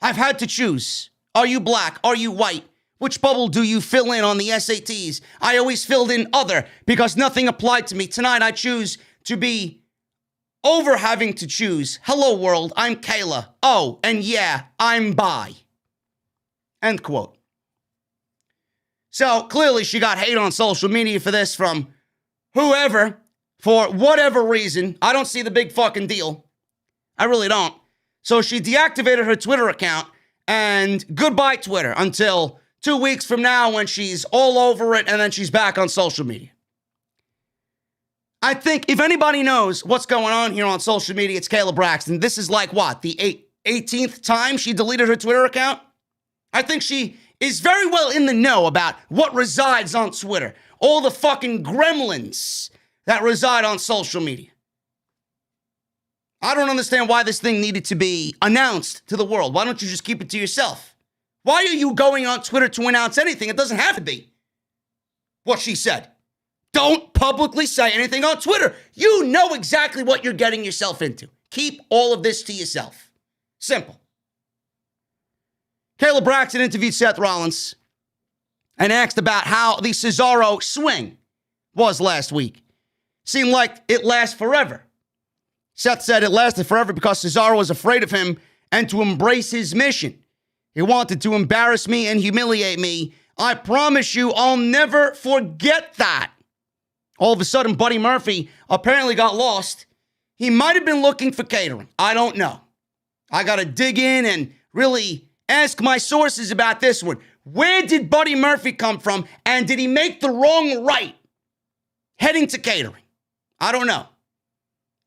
I've had to choose. Are you black? Are you white? Which bubble do you fill in on the SATs? I always filled in other because nothing applied to me. Tonight I choose to be over having to choose. Hello world, I'm Kayla. Oh, and yeah, I'm bi." End quote. So clearly she got hate on social media for this from whoever, for whatever reason. I don't see the big fucking deal. I really don't. So she deactivated her Twitter account and goodbye Twitter until 2 weeks from now when she's all over it and then she's back on social media. I think if anybody knows what's going on here on social media, it's Kayla Braxton. This is like what, the 18th time she deleted her Twitter account? I think she is very well in the know about what resides on Twitter. All the fucking gremlins that reside on social media. I don't understand why this thing needed to be announced to the world. Why don't you just keep it to yourself? Why are you going on Twitter to announce anything? It doesn't have to be what she said. Don't publicly say anything on Twitter. You know exactly what you're getting yourself into. Keep all of this to yourself. Simple. Kayla Braxton interviewed Seth Rollins and asked about how the Cesaro swing was last week. Seemed like it lasts forever. Seth said it lasted forever because Cesaro was afraid of him and to embrace his mission. He wanted to embarrass me and humiliate me. I promise you, I'll never forget that. All of a sudden, Buddy Murphy apparently got lost. He might have been looking for catering. I don't know. I got to dig in and really ask my sources about this one. Where did Buddy Murphy come from? And did he make the wrong right heading to catering? I don't know.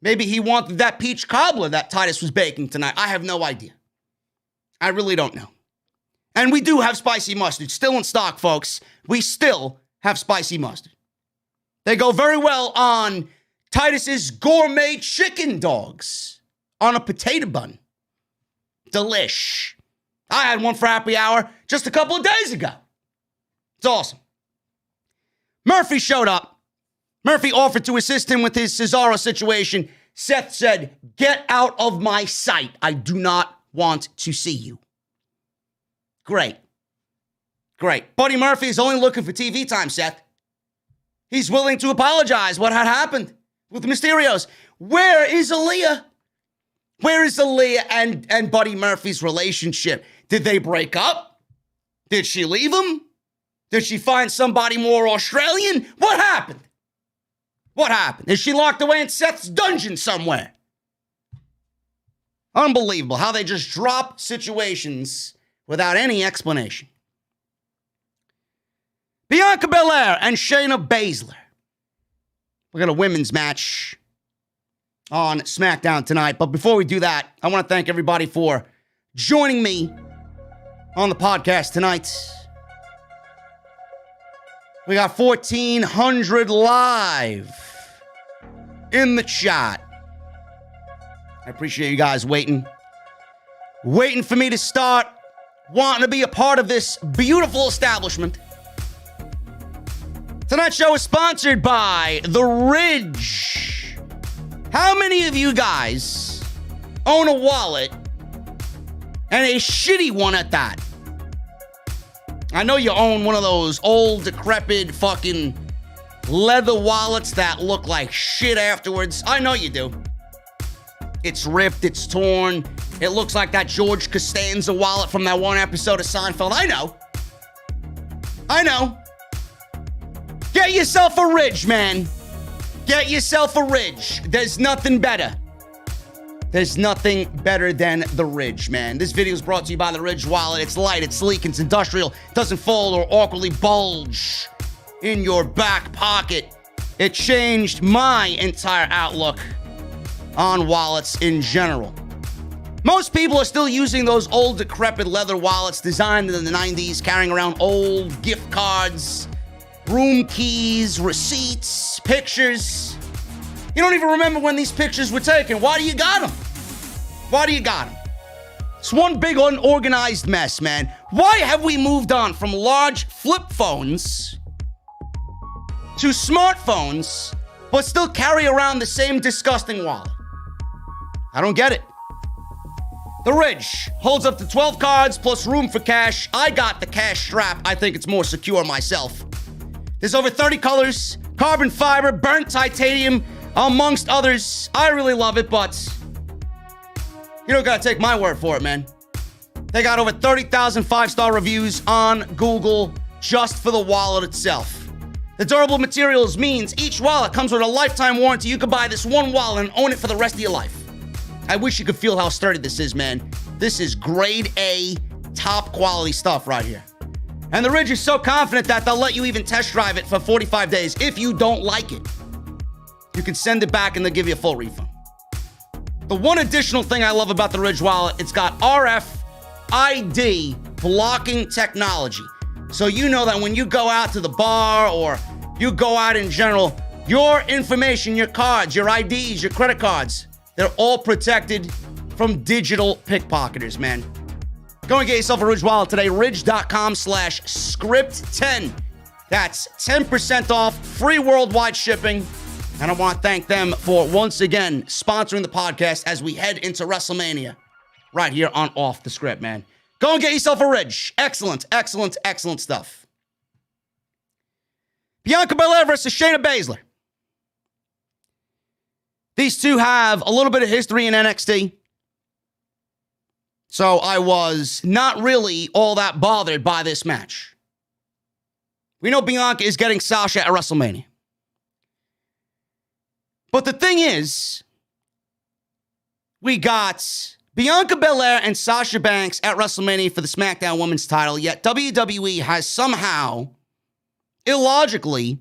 Maybe he wanted that peach cobbler that Titus was baking tonight. I have no idea. I really don't know. And we do have spicy mustard. Still in stock, folks. We still have spicy mustard. They go very well on Titus's gourmet chicken dogs on a potato bun. Delish. I had one for happy hour just a couple of days ago. It's awesome. Murphy showed up. Murphy offered to assist him with his Cesaro situation. Seth said, "Get out of my sight. I do not want to see you." Great. Great. Buddy Murphy is only looking for TV time, Seth. He's willing to apologize what had happened with the Mysterios. Where is Aaliyah? Where is Aaliyah and Buddy Murphy's relationship? Did they break up? Did she leave him? Did she find somebody more Australian? What happened? What happened? Is she locked away in Seth's dungeon somewhere? Unbelievable how they just drop situations without any explanation. Bianca Belair and Shayna Baszler. We got a women's match on SmackDown tonight. But before we do that, I want to thank everybody for joining me on the podcast tonight. We got 1,400 live in the chat. I appreciate you guys waiting for me to start wanting to be a part of this beautiful establishment. Tonight's show is sponsored by The Ridge. How many of you guys own a wallet, and a shitty one at that? I know you own one of those old, decrepit, fucking leather wallets that look like shit afterwards. I know you do. It's ripped, it's torn. It looks like that George Costanza wallet from that one episode of Seinfeld. I know. Get yourself a Ridge, man. Get yourself a Ridge. There's nothing better. There's nothing better than the Ridge, man. This video is brought to you by the Ridge wallet. It's light, it's sleek, it's industrial. It doesn't fold or awkwardly bulge in your back pocket. It changed my entire outlook on wallets in general. Most people are still using those old, decrepit leather wallets designed in the 90s, carrying around old gift cards, room keys, receipts, pictures. You don't even remember when these pictures were taken. Why do you got them? It's one big unorganized mess, man. Why have we moved on from large flip phones to smartphones, but still carry around the same disgusting wallet? I don't get it. The Ridge holds up to 12 cards plus room for cash. I got the cash strap. I think it's more secure myself. There's over 30 colors, carbon fiber, burnt titanium, amongst others. I really love it, but you don't gotta take my word for it, man. They got over 30,000 five-star reviews on Google just for the wallet itself. The durable materials means each wallet comes with a lifetime warranty. You could buy this one wallet and own it for the rest of your life. I wish you could feel how sturdy this is, man. This is grade A, top quality stuff right here. And the Ridge is so confident that they'll let you even test drive it for 45 days. If you don't like it, you can send it back and they'll give you a full refund. The one additional thing I love about the Ridge wallet, it's got RFID blocking technology. So you know that when you go out to the bar or you go out in general, your information, your cards, your IDs, your credit cards, they're all protected from digital pickpocketers, man. Go and get yourself a Ridge wallet today. Ridge.com/script10. That's 10% off, free worldwide shipping. And I want to thank them for once again sponsoring the podcast as we head into WrestleMania right here on Off the Script, man. Go and get yourself a Ridge. Excellent, excellent, excellent stuff. Bianca Belair versus Shayna Baszler. These two have a little bit of history in NXT. So I was not really all that bothered by this match. We know Bianca is getting Sasha at WrestleMania. But the thing is, we got Bianca Belair and Sasha Banks at WrestleMania for the SmackDown Women's title, yet WWE has somehow, illogically,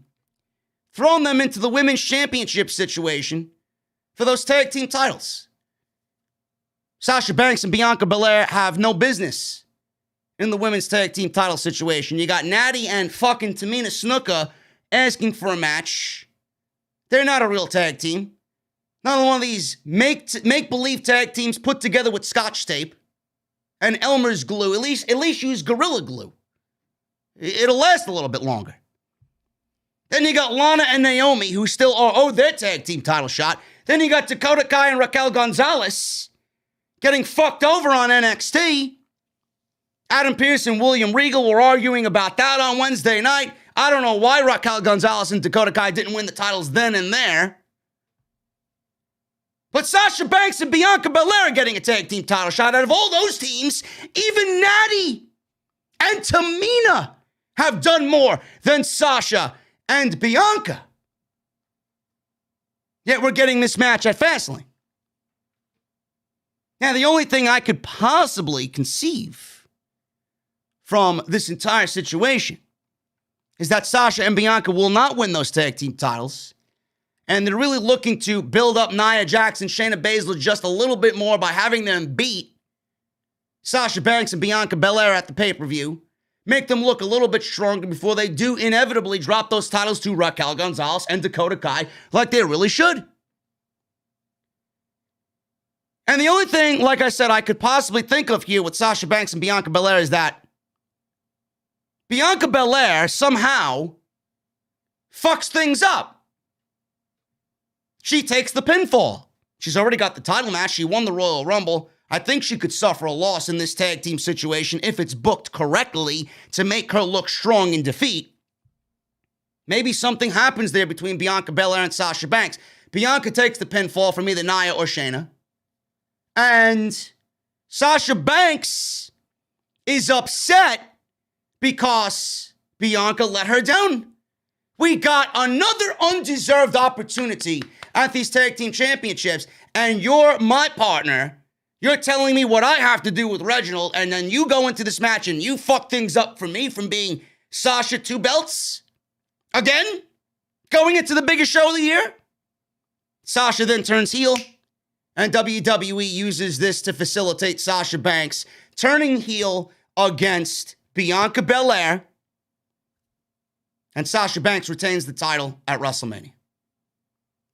thrown them into the Women's Championship situation for those tag team titles. Sasha Banks and Bianca Belair have no business in the women's tag team title situation. You got Natty and fucking Tamina Snuka asking for a match. They're not a real tag team. Not one of these make-believe tag teams put together with Scotch tape and Elmer's glue. At least use Gorilla Glue. It'll last a little bit longer. Then you got Lana and Naomi, who still are owed their tag team title shot. Then you got Dakota Kai and Raquel Gonzalez getting fucked over on NXT. Adam Pearce and William Regal were arguing about that on Wednesday night. I don't know why Raquel Gonzalez and Dakota Kai didn't win the titles then and there. But Sasha Banks and Bianca Belair are getting a tag team title shot. Out of all those teams, even Natty and Tamina have done more than Sasha and Bianca. Yet we're getting this match at Fastlane. Now, the only thing I could possibly conceive from this entire situation is that Sasha and Bianca will not win those tag team titles. And they're really looking to build up Nia Jax and Shayna Baszler just a little bit more by having them beat Sasha Banks and Bianca Belair at the pay-per-view. Make them look a little bit stronger before they do inevitably drop those titles to Raquel Gonzalez and Dakota Kai like they really should. And the only thing, like I said, I could possibly think of here with Sasha Banks and Bianca Belair is that Bianca Belair somehow fucks things up. She takes the pinfall. She's already got the title match. She won the Royal Rumble. I think she could suffer a loss in this tag team situation if it's booked correctly to make her look strong in defeat. Maybe something happens there between Bianca Belair and Sasha Banks. Bianca takes the pinfall from either Nia or Shayna. And Sasha Banks is upset because Bianca let her down. We got another undeserved opportunity at these tag team championships, and you're my partner. You're telling me what I have to do with Reginald, and then you go into this match and you fuck things up for me from being Sasha 2 belts? Again? Going into the biggest show of the year? Sasha then turns heel, and WWE uses this to facilitate Sasha Banks turning heel against Bianca Belair, and Sasha Banks retains the title at WrestleMania.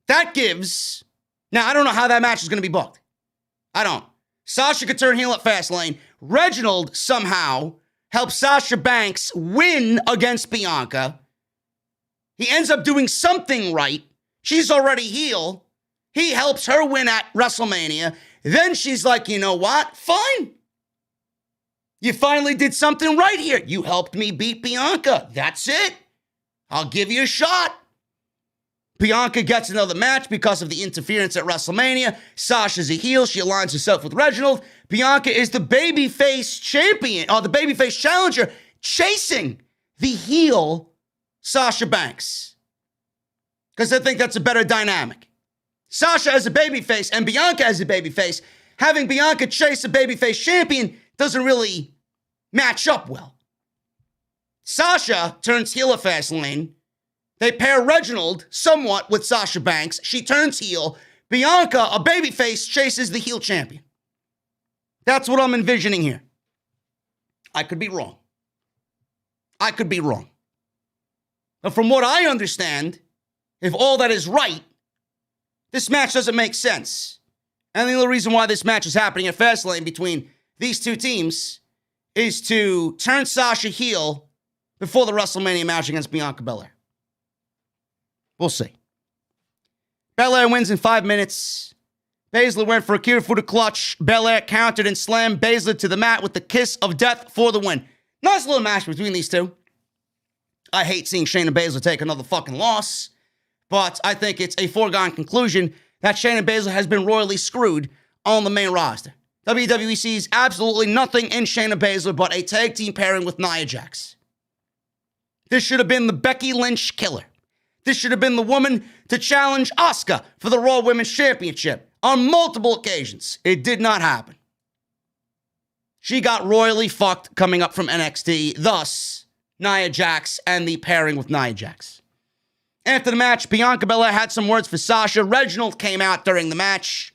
That gives... Now, I don't know how that match is going to be booked. I don't. Sasha could turn heel at Fastlane. Reginald somehow helps Sasha Banks win against Bianca. He ends up doing something right. She's already heel. He helps her win at WrestleMania. Then she's like, you know what? Fine. You finally did something right here. You helped me beat Bianca. That's it. I'll give you a shot. Bianca gets another match because of the interference at WrestleMania. Sasha's a heel. She aligns herself with Reginald. Bianca is the babyface champion, or the babyface challenger, chasing the heel Sasha Banks. Because I think that's a better dynamic. Sasha as a babyface and Bianca as a babyface, having Bianca chase a babyface champion doesn't really match up well. Sasha turns heel at Fastlane. They pair Reginald somewhat with Sasha Banks. She turns heel. Bianca, a babyface, chases the heel champion. That's what I'm envisioning here. I could be wrong. I could be wrong. But from what I understand, if all that is right, this match doesn't make sense. And the only reason why this match is happening at Fastlane between these two teams is to turn Sasha heel before the WrestleMania match against Bianca Belair. We'll see. Belair wins in 5 minutes. Baszler went for a Kirifuda clutch. Belair countered and slammed Baszler to the mat with the kiss of death for the win. Nice little match between these two. I hate seeing Shayna Baszler take another fucking loss, but I think it's a foregone conclusion that Shayna Baszler has been royally screwed on the main roster. WWE sees absolutely nothing in Shayna Baszler but a tag team pairing with Nia Jax. This should have been the Becky Lynch killer. This should have been the woman to challenge Asuka for the Raw Women's Championship on multiple occasions. It did not happen. She got royally fucked coming up from NXT, thus Nia Jax and the pairing with Nia Jax. After the match, Bianca Belair had some words for Sasha. Reginald came out during the match.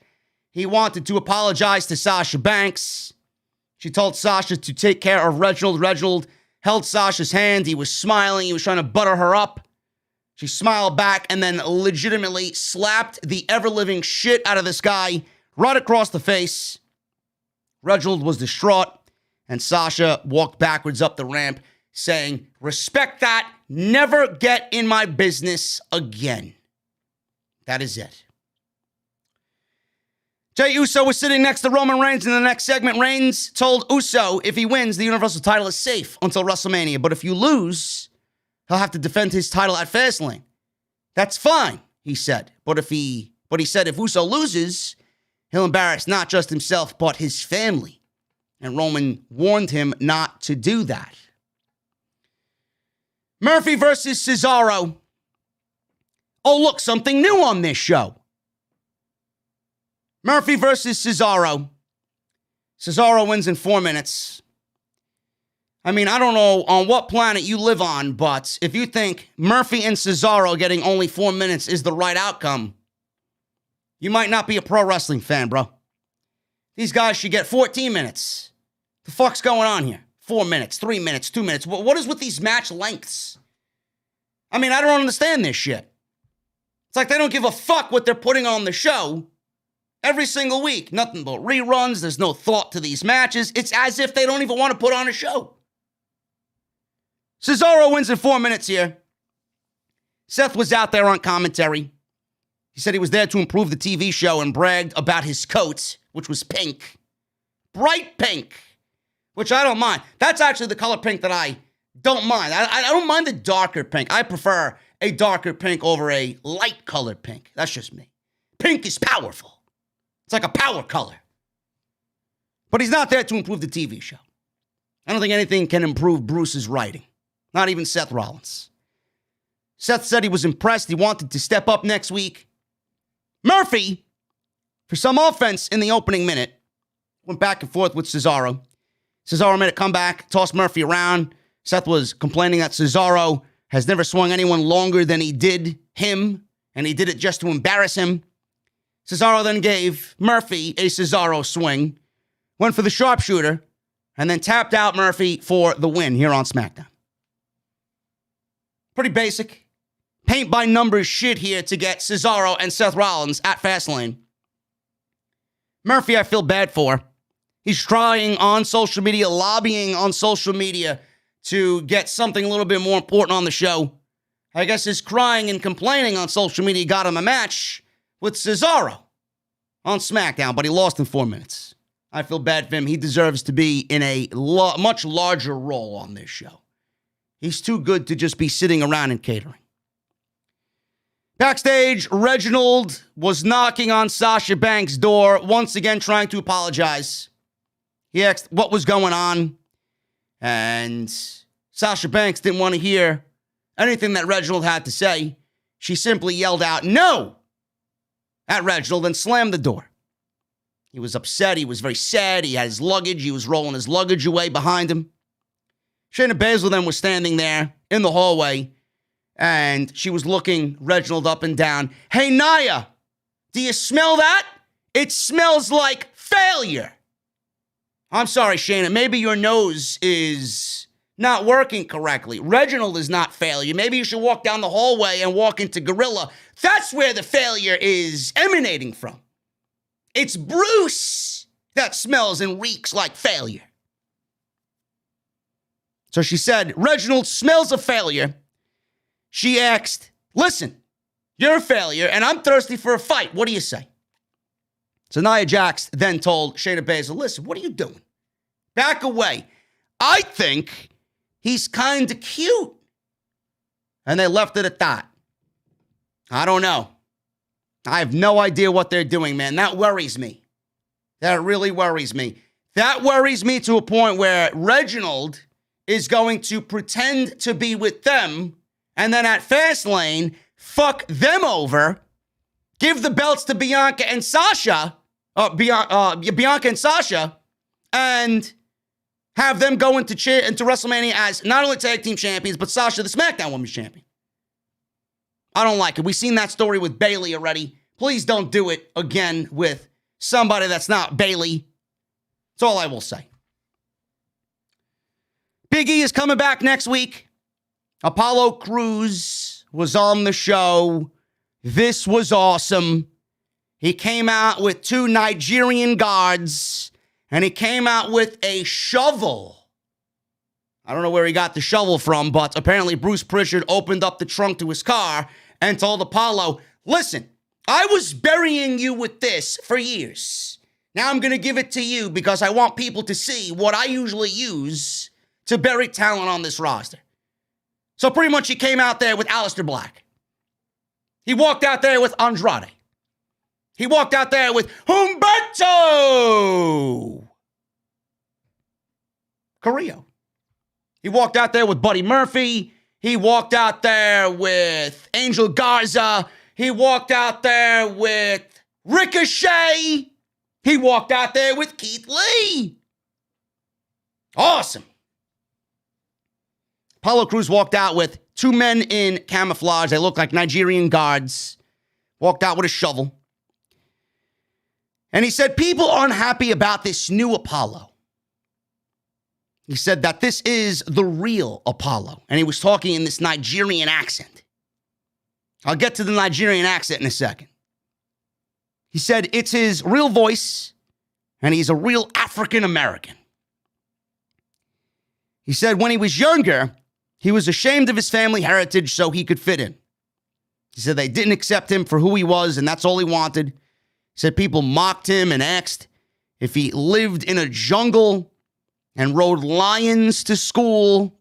He wanted to apologize to Sasha Banks. She told Sasha to take care of Reginald. Reginald held Sasha's hand. He was smiling. He was trying to butter her up. She smiled back and then legitimately slapped the ever-living shit out of this guy right across the face. Reginald was distraught, and Sasha walked backwards up the ramp saying, "Respect that, never get in my business again." That is it. Jey Uso was sitting next to Roman Reigns in the next segment. Reigns told Uso if he wins, the Universal title is safe until WrestleMania. But if you lose, he'll have to defend his title at Fastlane. That's fine, he said. But he said if Uso loses, he'll embarrass not just himself, but his family. And Roman warned him not to do that. Murphy versus Cesaro. Oh, look, something new on this show. Murphy versus Cesaro. Cesaro wins in 4 minutes. I mean, I don't know on what planet you live on, but if you think Murphy and Cesaro getting only 4 minutes is the right outcome, you might not be a pro wrestling fan, bro. These guys should get 14 minutes. The fuck's going on here? 4 minutes, 3 minutes, 2 minutes. What is with these match lengths? I mean, I don't understand this shit. It's like they don't give a fuck what they're putting on the show, Every single week. Nothing but reruns. There's no thought to these matches. It's as if they don't even want to put on a show. Cesaro wins in 4 minutes here. Seth was out there on commentary. He said he was there to improve the TV show and bragged about his coat, which was pink. Bright pink, which I don't mind. That's actually the color pink that I don't mind. I don't mind the darker pink. I prefer a darker pink over a light colored pink. That's just me. Pink is powerful. It's like a power color. But he's not there to improve the TV show. I don't think anything can improve Bruce's writing. Not even Seth Rollins. Seth said he was impressed. He wanted to step up next week. Murphy, for some offense in the opening minute, went back and forth with Cesaro. Cesaro made a comeback, tossed Murphy around. Seth was complaining that Cesaro has never swung anyone longer than he did him, and he did it just to embarrass him. Cesaro then gave Murphy a Cesaro swing, went for the sharpshooter, and then tapped out Murphy for the win here on SmackDown. Pretty basic. Paint by numbers shit here to get Cesaro and Seth Rollins at Fastlane. Murphy, I feel bad for. He's trying on social media, lobbying on social media to get something a little bit more important on the show. I guess his crying and complaining on social media got him a match with Cesaro on SmackDown, but he lost in 4 minutes. I feel bad for him. He deserves to be in a much larger role on this show. He's too good to just be sitting around and catering. Backstage, Reginald was knocking on Sasha Banks' door, once again trying to apologize. He asked what was going on, and Sasha Banks didn't want to hear anything that Reginald had to say. She simply yelled out, "No!" at Reginald and slammed the door. He was upset. He was very sad. He had his luggage. He was rolling his luggage away behind him. Shayna Baszler then was standing there in the hallway, and she was looking Reginald up and down. "Hey, Nia, do you smell that? It smells like failure." I'm sorry, Shayna. Maybe your nose is not working correctly. Reginald is not failure. Maybe you should walk down the hallway and walk into Gorilla. That's where the failure is emanating from. It's Bruce that smells and reeks like failure. So she said, "Reginald smells of failure." She asked, "Listen, you're a failure, and I'm thirsty for a fight. What do you say?" So Nia Jax then told Shayna Baszler, "Listen, what are you doing? Back away. I think he's kind of cute." And they left it at that. I don't know. I have no idea what they're doing, man. That worries me. That really worries me. That worries me to a point where Reginald is going to pretend to be with them, and then at Fastlane, fuck them over, give the belts to Bianca and Sasha, and have them go into WrestleMania as not only tag team champions, but Sasha the SmackDown Women's Champion. I don't like it. We've seen that story with Bayley already. Please don't do it again with somebody that's not Bayley. That's all I will say. Big E is coming back next week. Apollo Crews was on the show. This was awesome. He came out with 2 Nigerian guards, and he came out with a shovel. I don't know where he got the shovel from, but apparently Bruce Prichard opened up the trunk to his car and told Apollo, "Listen, I was burying you with this for years. Now I'm going to give it to you because I want people to see what I usually use to bury talent on this roster." So pretty much he came out there with Aleister Black. He walked out there with Andrade. He walked out there with Humberto Carrillo. He walked out there with Buddy Murphy. He walked out there with Angel Garza. He walked out there with Ricochet. He walked out there with Keith Lee. Awesome. Apollo Crews walked out with 2 men in camouflage. They looked like Nigerian guards. Walked out with a shovel. And he said people aren't happy about this new Apollo. He said that this is the real Apollo. And he was talking in this Nigerian accent. I'll get to the Nigerian accent in a second. He said it's his real voice, and he's a real African American. He said when he was younger, he was ashamed of his family heritage so he could fit in. He said they didn't accept him for who he was, and that's all he wanted. He said people mocked him and asked if he lived in a jungle and rode lions to school.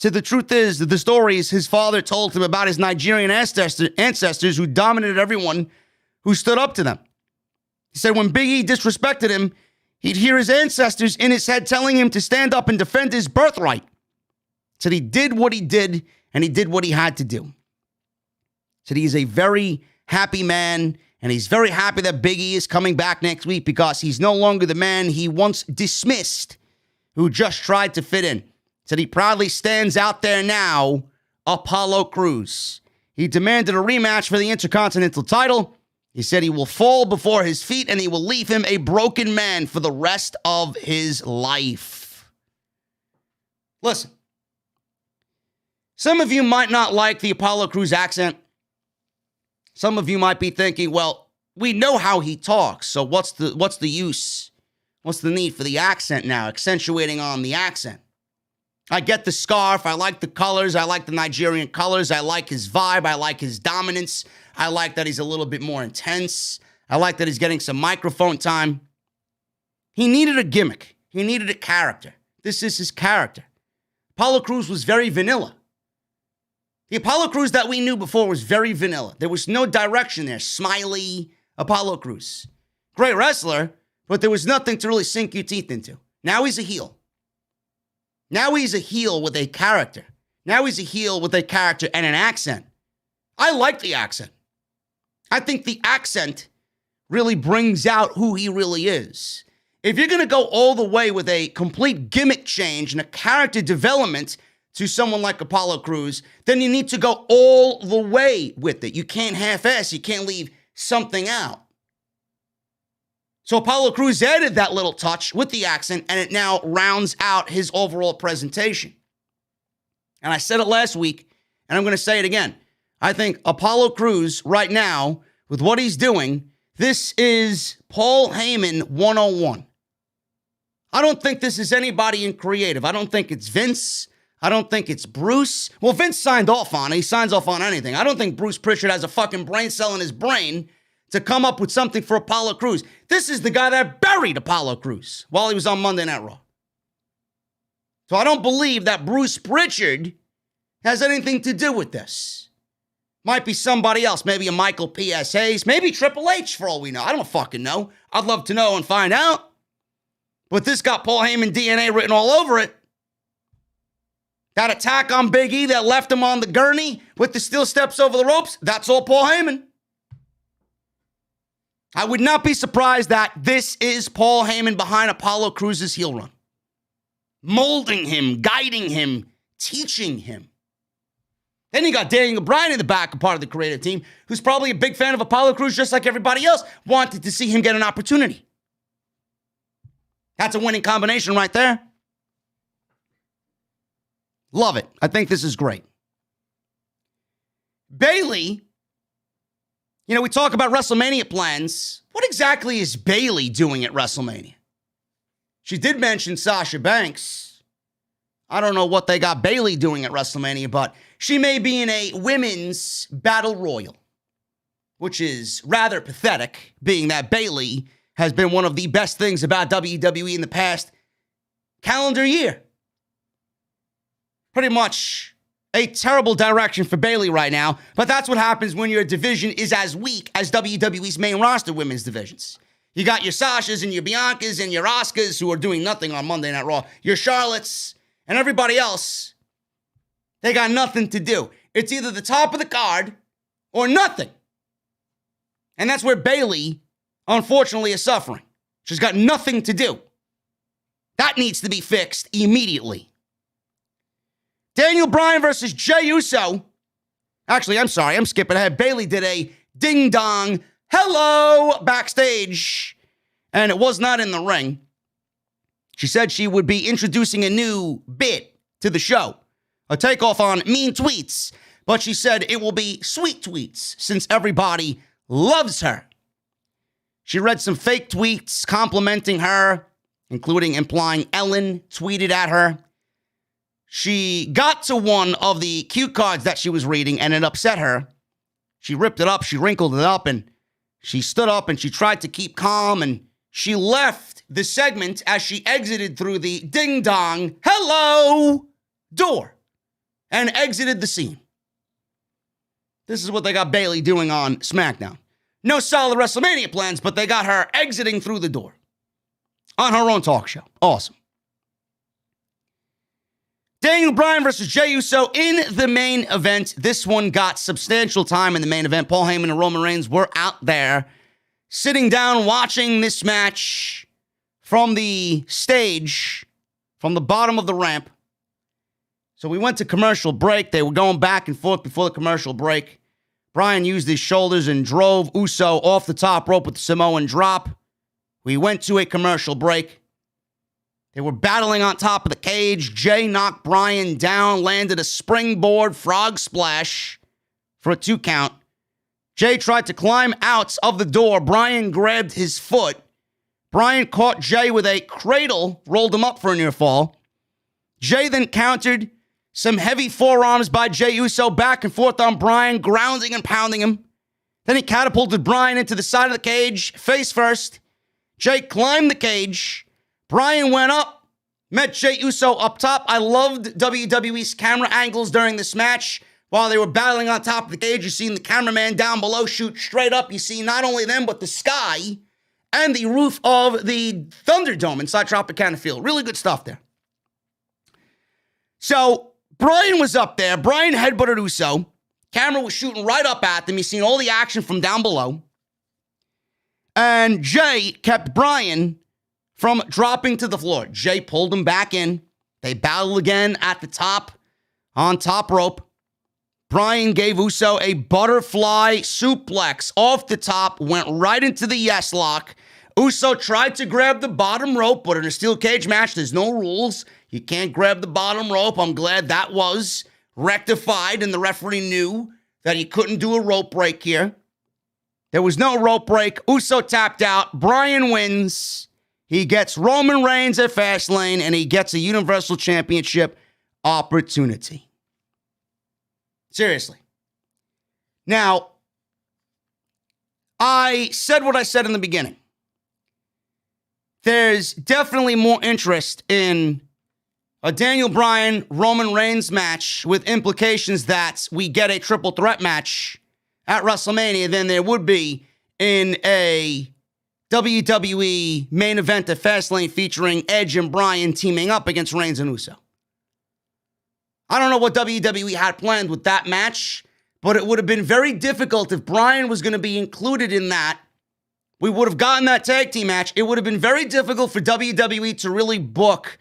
So the truth is that the stories his father told him about his Nigerian ancestors who dominated everyone who stood up to them. He said when Big E disrespected him, he'd hear his ancestors in his head telling him to stand up and defend his birthright. He said he did what he did, and he did what he had to do. He said he's a very happy man, and he's very happy that Big E is coming back next week because he's no longer the man he once dismissed who just tried to fit in. Said he proudly stands out there now, Apollo Crews. He demanded a rematch for the Intercontinental title. He said he will fall before his feet and he will leave him a broken man for the rest of his life. Listen, some of you might not like the Apollo Crews accent. Some of you might be thinking, well, we know how he talks, so what's the use? What's the need for the accent now, accentuating on the accent? I get the scarf. I like the colors. I like the Nigerian colors. I like his vibe. I like his dominance. I like that he's a little bit more intense. I like that he's getting some microphone time. He needed a gimmick. He needed a character. This is his character. Apollo Crews was very vanilla. The Apollo Crews that we knew before was very vanilla. There was no direction there. Smiley Apollo Crews. Great wrestler, but there was nothing to really sink your teeth into. Now he's a heel. Now he's a heel with a character. Now he's a heel with a character and an accent. I like the accent. I think the accent really brings out who he really is. If you're going to go all the way with a complete gimmick change and a character development to someone like Apollo Crews, then you need to go all the way with it. You can't half-ass. You can't leave something out. So Apollo Crews added that little touch with the accent, and it now rounds out his overall presentation. And I said it last week, and I'm going to say it again. I think Apollo Crews right now, with what he's doing, this is Paul Heyman 101. I don't think this is anybody in creative. I don't think it's Vince. I don't think it's Bruce. Well, Vince signed off on it. He signs off on anything. I don't think Bruce Pritchard has a fucking brain cell in his brain to come up with something for Apollo Crews. This is the guy that buried Apollo Crews while he was on Monday Night Raw. So I don't believe that Bruce Pritchard has anything to do with this. Might be somebody else, maybe a Michael P.S. Hayes, maybe Triple H for all we know. I don't fucking know. I'd love to know and find out. But this got Paul Heyman DNA written all over it. That attack on Big E that left him on the gurney with the steel steps over the ropes, that's all Paul Heyman. I would not be surprised that this is Paul Heyman behind Apollo Crews' heel run. Molding him, guiding him, teaching him. Then you got Daniel Bryan in the back, a part of the creative team, who's probably a big fan of Apollo Crews just like everybody else, wanted to see him get an opportunity. That's a winning combination right there. Love it. I think this is great. Bayley, you know, we talk about WrestleMania plans. What exactly is Bayley doing at WrestleMania? She did mention Sasha Banks. I don't know what they got Bayley doing at WrestleMania, but she may be in a women's battle royal, which is rather pathetic, being that Bayley has been one of the best things about WWE in the past calendar year. Pretty much a terrible direction for Bayley right now, but that's what happens when your division is as weak as WWE's main roster women's divisions. You got your Sashas and your Biancas and your Asukas who are doing nothing on Monday Night Raw. Your Charlottes and everybody else, they got nothing to do. It's either the top of the card or nothing. And that's where Bayley, unfortunately, is suffering. She's got nothing to do. That needs to be fixed immediately. Daniel Bryan versus Jey Uso. Actually, I'm sorry, I'm skipping ahead. Bayley did a ding-dong hello backstage, and it was not in the ring. She said she would be introducing a new bit to the show, a takeoff on mean tweets, but she said it will be sweet tweets since everybody loves her. She read some fake tweets complimenting her, including implying Ellen tweeted at her. She got to one of the cue cards that she was reading, and it upset her. She ripped it up, she wrinkled it up, and she stood up and she tried to keep calm, and she left the segment as she exited through the ding-dong hello door and exited the scene. This is what they got Bayley doing on SmackDown. No solid WrestleMania plans, but they got her exiting through the door on her own talk show. Awesome. Daniel Bryan versus Jey Uso in the main event. This one got substantial time in the main event. Paul Heyman and Roman Reigns were out there sitting down watching this match from the stage, from the bottom of the ramp. So we went to commercial break. They were going back and forth before the commercial break. Bryan used his shoulders and drove Uso off the top rope with the Samoan drop. We went to a commercial break. They were battling on top of the cage. Jey knocked Bryan down, landed a springboard frog splash for a 2 count. Jey tried to climb out of the door. Bryan grabbed his foot. Bryan caught Jey with a cradle, rolled him up for a near fall. Jey then countered some heavy forearms by Jey Uso back and forth on Bryan, grounding and pounding him. Then he catapulted Bryan into the side of the cage, face first. Jey climbed the cage. Bryan went up, met Jey Uso up top. I loved WWE's camera angles during this match. While they were battling on top of the cage, you seen the cameraman down below shoot straight up. You see not only them, but the sky and the roof of the Thunderdome inside Tropicana Field. Really good stuff there. So Bryan was up there. Bryan headbutted Uso. Camera was shooting right up at them. You seen all the action from down below. And Jey kept Bryan from dropping to the floor. Jey pulled him back in. They battled again at the top, on top rope. Bryan gave Uso a butterfly suplex off the top, went right into the yes lock. Uso tried to grab the bottom rope, but in a steel cage match, there's no rules. You can't grab the bottom rope. I'm glad that was rectified, and the referee knew that he couldn't do a rope break here. There was no rope break. Uso tapped out. Bryan wins. He gets Roman Reigns at Fastlane, and he gets a Universal Championship opportunity. Seriously. Now, I said what I said in the beginning. There's definitely more interest in a Daniel Bryan Roman Reigns match with implications that we get a triple threat match at WrestleMania than there would be in a WWE main event at Fastlane featuring Edge and Bryan teaming up against Reigns and Uso. I don't know what WWE had planned with that match, but it would have been very difficult if Bryan was going to be included in that. We would have gotten that tag team match. It would have been very difficult for WWE to really book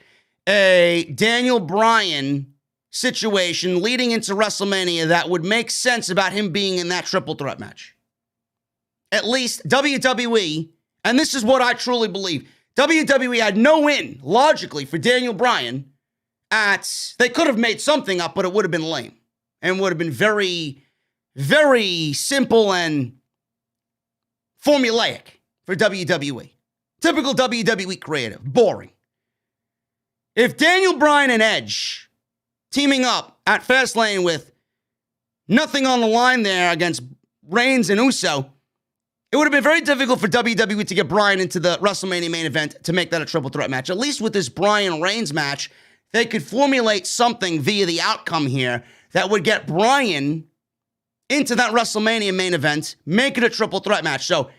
a Daniel Bryan situation leading into WrestleMania that would make sense about him being in that triple threat match. At least WWE, and this is what I truly believe, WWE had no in, logically, for Daniel Bryan. They could have made something up, but it would have been lame. And would have been very, very simple and formulaic for WWE. Typical WWE creative. Boring. If Daniel Bryan and Edge teaming up at Fastlane with nothing on the line there against Reigns and Uso, it would have been very difficult for WWE to get Bryan into the WrestleMania main event to make that a triple threat match. At least with this Bryan Reigns match, they could formulate something via the outcome here that would get Bryan into that WrestleMania main event, make it a triple threat match. So,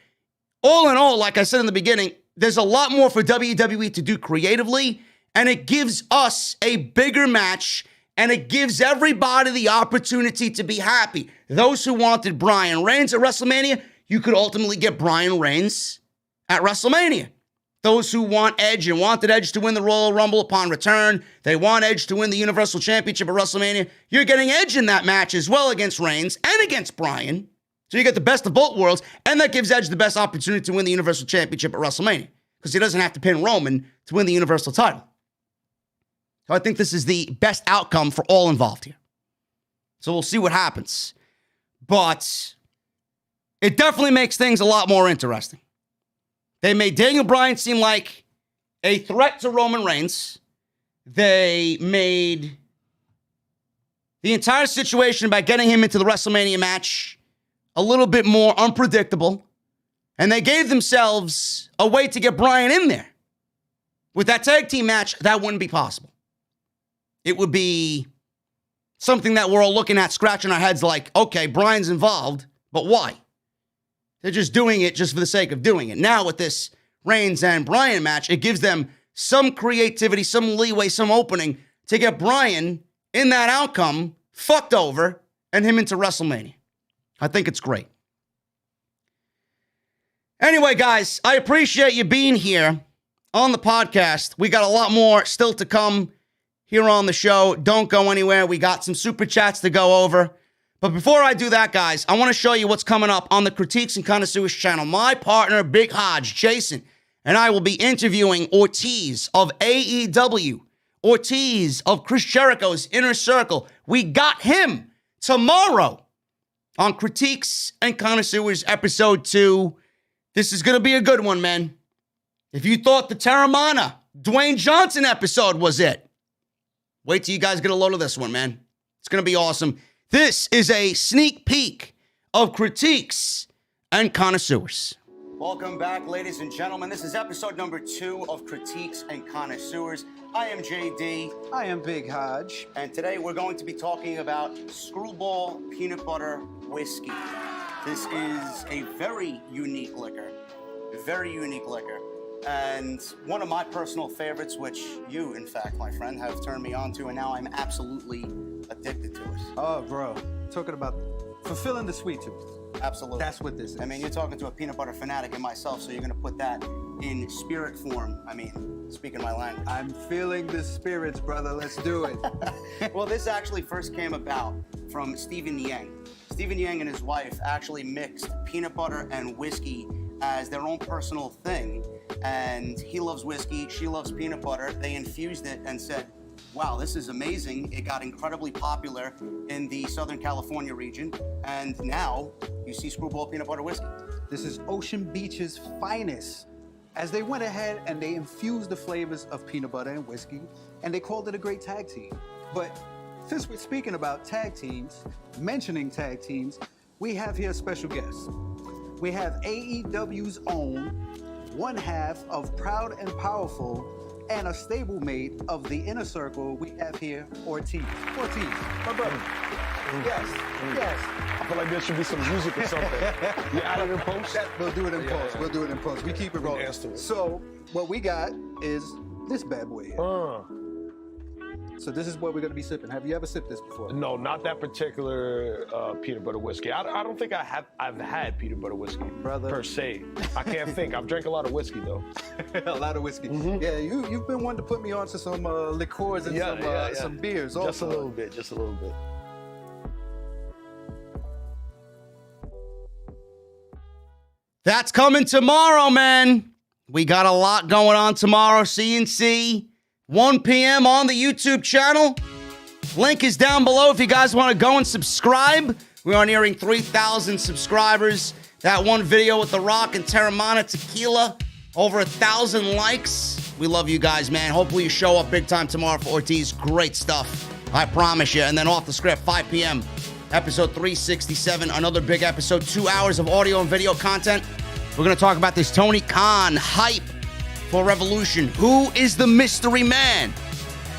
all in all, like I said in the beginning, there's a lot more for WWE to do creatively, and it gives us a bigger match, and it gives everybody the opportunity to be happy. Those who wanted Bryan Reigns at WrestleMania, you could ultimately get Bryan Reigns at WrestleMania. Those who want Edge and wanted Edge to win the Royal Rumble upon return, they want Edge to win the Universal Championship at WrestleMania, you're getting Edge in that match as well against Reigns and against Bryan. So you get the best of both worlds, and that gives Edge the best opportunity to win the Universal Championship at WrestleMania because he doesn't have to pin Roman to win the Universal title. So I think this is the best outcome for all involved here. So we'll see what happens. But it definitely makes things a lot more interesting. They made Daniel Bryan seem like a threat to Roman Reigns. They made the entire situation by getting him into the WrestleMania match a little bit more unpredictable. And they gave themselves a way to get Bryan in there. With that tag team match, that wouldn't be possible. It would be something that we're all looking at, scratching our heads like, okay, Bryan's involved, but why? They're just doing it just for the sake of doing it. Now with this Reigns and Bryan match, it gives them some creativity, some leeway, some opening to get Bryan in that outcome fucked over and him into WrestleMania. I think it's great. Anyway, guys, I appreciate you being here on the podcast. We got a lot more still to come here on the show. Don't go anywhere. We got some super chats to go over. But before I do that, guys, I want to show you what's coming up on the Critiques and Connoisseurs channel. My partner, Big Hodge, Jason, and I will be interviewing Ortiz of AEW, Ortiz of Chris Jericho's Inner Circle. We got him tomorrow on Critiques and Connoisseurs episode 2. This is going to be a good one, man. If you thought the Terramana, Dwayne Johnson episode was it, wait till you guys get a load of this one, man. It's going to be awesome. This is a sneak peek of Critiques and Connoisseurs. Welcome back, ladies and gentlemen. This is episode number 2 of Critiques and Connoisseurs. I am JD. I am Big Hodge. And today we're going to be talking about Screwball Peanut Butter Whiskey. This is a very unique liquor. And one of my personal favorites, which you, in fact, my friend, have turned me on to, and now I'm absolutely addicted to it. Oh, bro. Talking about fulfilling the sweet tooth. Absolutely. That's what this is. I mean, you're talking to a peanut butter fanatic and myself, so you're going to put that in spirit form. I mean, speaking my language. I'm feeling the spirits, brother. Let's do it. Well, this actually first came about from Stephen Yang. Stephen Yang and his wife actually mixed peanut butter and whiskey as their own personal thing. And he loves whiskey, she loves peanut butter. They infused it and said, wow, this is amazing. It got incredibly popular in the Southern California region. And now you see Screwball Peanut Butter Whiskey. This is Ocean Beach's finest. As they went ahead and they infused the flavors of peanut butter and whiskey, and they called it a great tag team. But since we're speaking about tag teams, mentioning tag teams, we have here a special guest. We have AEW's own one half of Proud and Powerful and a stablemate of the Inner Circle. We have here Ortiz. Ortiz, my brother. Yes. I feel like there should be some music or something. You add it in post? We'll do it in post. We'll do it in post. We keep it rolling. So what we got is this bad boy here. So this is what we're going to be sipping. Have you ever sipped this before? No, not that particular peanut butter whiskey. I don't think I've had peanut butter whiskey, brother, per se. I can't think. I've drank a lot of whiskey though. A lot of whiskey. Mm-hmm. Yeah, you've been wanting to put me on to some liqueurs and some beers. Also. Just a little bit. That's coming tomorrow, man. We got a lot going on tomorrow. CNC. 1 p.m. on the YouTube channel. Link is down below if you guys want to go and subscribe. We are nearing 3,000 subscribers. That one video with The Rock and Terramana Tequila, over 1,000 likes. We love you guys, man. Hopefully you show up big time tomorrow for Ortiz. Great stuff. I promise you. And then off the script, 5 p.m., episode 367, another big episode, 2 hours of audio and video content. We're going to talk about this Tony Khan hype for Revolution. Who is the mystery man?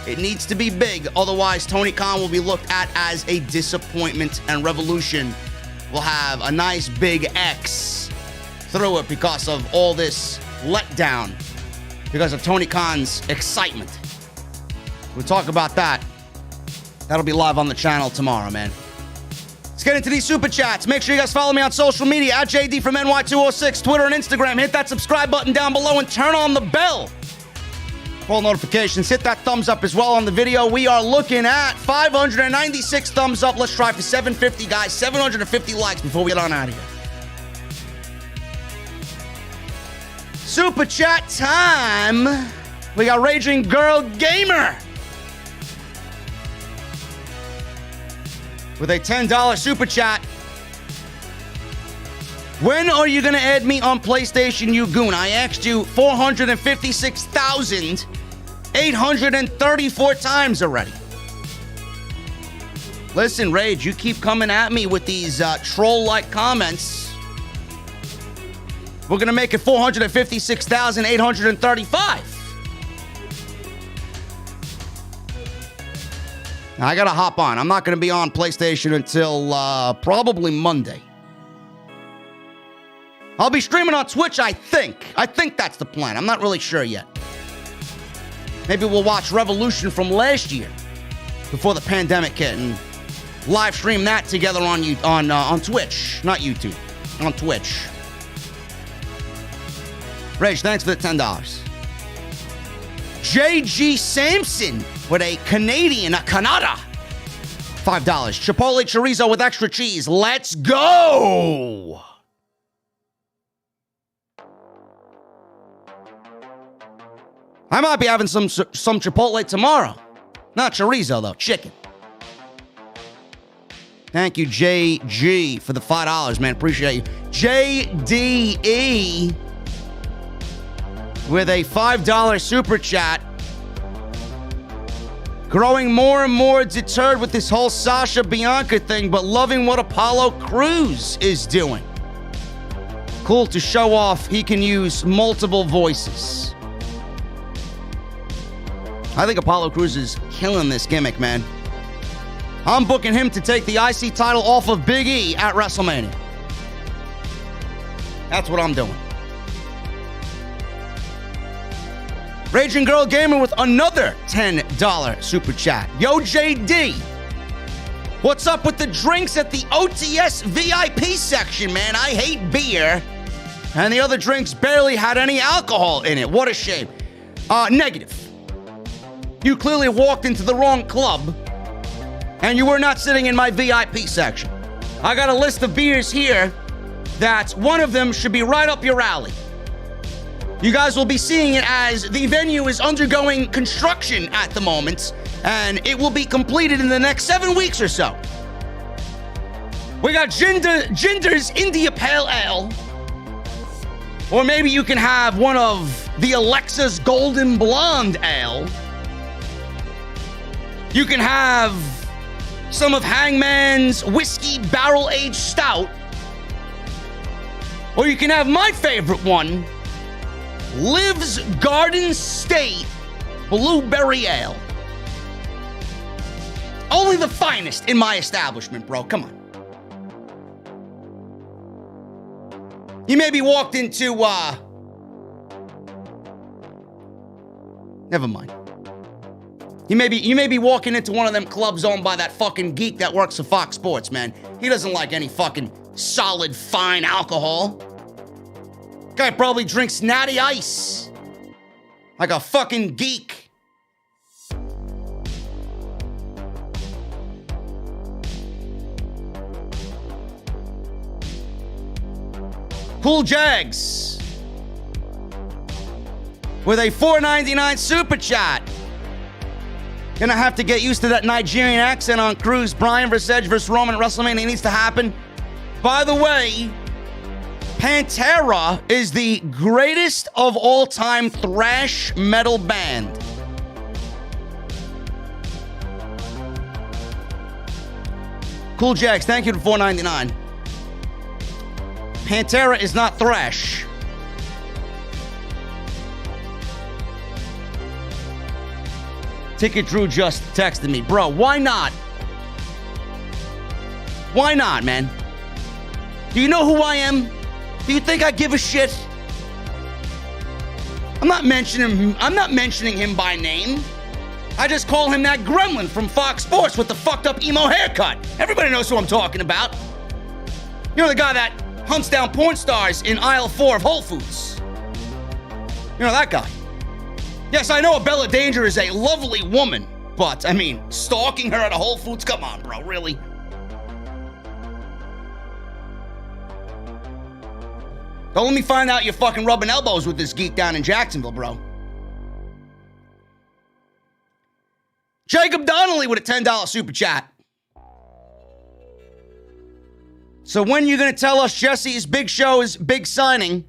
It needs to be big, otherwise Tony Khan will be looked at as a disappointment, and Revolution will have a nice big X through it because of all this letdown, because of Tony Khan's excitement. We'll talk about that. That'll be live on the channel tomorrow, man. Let's get into these super chats. Make sure you guys follow me on social media at JDfromNY206, Twitter and Instagram. Hit that subscribe button down below and turn on the bell for all notifications. Hit that thumbs up as well on the video. We are looking at 596 thumbs up. Let's try for 750, guys. 750 likes before we get on out of here. Super chat time. We got Raging Girl Gamer with a $10 super chat. When are you going to add me on PlayStation, you goon? I asked you 456,834 times already. Listen, Rage, you keep coming at me with these troll-like comments. We're going to make it 456,835. Now, I got to hop on. I'm not going to be on PlayStation until probably Monday. I'll be streaming on Twitch, I think. I think that's the plan. I'm not really sure yet. Maybe we'll watch Revolution from last year before the pandemic hit and live stream that together on Twitch. Not YouTube. On Twitch. Rage, thanks for the $10. JG Sampson with a Canada. $5. Chipotle chorizo with extra cheese. Let's go! I might be having some Chipotle tomorrow. Not chorizo, though. Chicken. Thank you, JG, for the $5, man. Appreciate you. JDE with a $5 super chat. Growing more and more deterred with this whole Sasha Bianca thing, but loving what Apollo Cruz is doing. Cool to show off he can use multiple voices. I think Apollo Cruz is killing this gimmick, man. I'm booking him to take the IC title off of Big E at WrestleMania. That's what I'm doing. Raging Girl Gamer with another $10 super chat. Yo, JD. What's up with the drinks at the OTS VIP section, man? I hate beer. And the other drinks barely had any alcohol in it. What a shame. Negative. You clearly walked into the wrong club, and you were not sitting in my VIP section. I got a list of beers here that one of them should be right up your alley. You guys will be seeing it as the venue is undergoing construction at the moment, and it will be completed in the next 7 weeks or so. We got Ginder's India Pale Ale, or maybe you can have one of the Alexa's Golden Blonde Ale. You can have some of Hangman's Whiskey Barrel Aged Stout. Or you can have my favorite one, Liv's Garden State Blueberry Ale. Only the finest in my establishment, bro. Come on. You maybe walked into, never mind. You may be walking into one of them clubs owned by that fucking geek that works for Fox Sports, man. He doesn't like any fucking solid, fine alcohol. Guy probably drinks Natty Ice. Like a fucking geek. Cool Jags with a $4.99 super chat. Gonna have to get used to that Nigerian accent on Cruz. Bryan versus Edge versus Roman at WrestleMania. It needs to happen. By the way, Pantera is the greatest of all time thrash metal band. Cool Jacks, thank you for $4.99. Pantera is not thrash. Ticket Drew just texted me. Bro, why not? Why not, man? Do you know who I am? Do you think I give a shit? I'm not mentioning him by name. I just call him that gremlin from Fox Sports with the fucked up emo haircut. Everybody knows who I'm talking about. You know the guy that hunts down porn stars in aisle 4 of Whole Foods. You know that guy. Yes, I know Bella Danger is a lovely woman, but, I mean, stalking her at a Whole Foods? Come on, bro, really? Don't let me find out you're fucking rubbing elbows with this geek down in Jacksonville, bro. Jacob Donnelly with a $10 super chat. So when you're going to tell us Jesse's big show is big signing,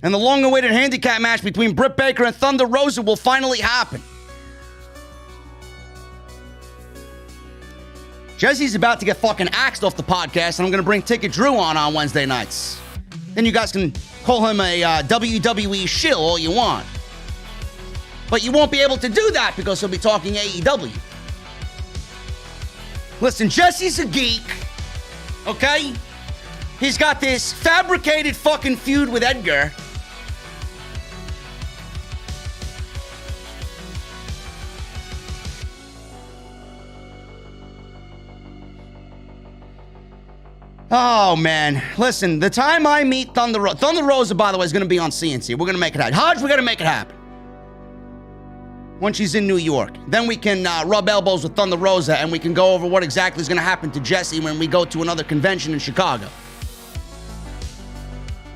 and the long-awaited handicap match between Britt Baker and Thunder Rosa will finally happen? Jesse's about to get fucking axed off the podcast, and I'm going to bring Ticket Drew on Wednesday nights. Then you guys can call him a WWE shill all you want. But you won't be able to do that because he'll be talking AEW. Listen, Jesse's a geek, okay? He's got this fabricated fucking feud with Edgar. Oh, man. Listen, the time I meet Thunder Rosa, by the way, is going to be on CNC. We're going to make it happen. Hodge, we're going to make it happen. When she's in New York. Then we can rub elbows with Thunder Rosa, and we can go over what exactly is going to happen to Jesse when we go to another convention in Chicago.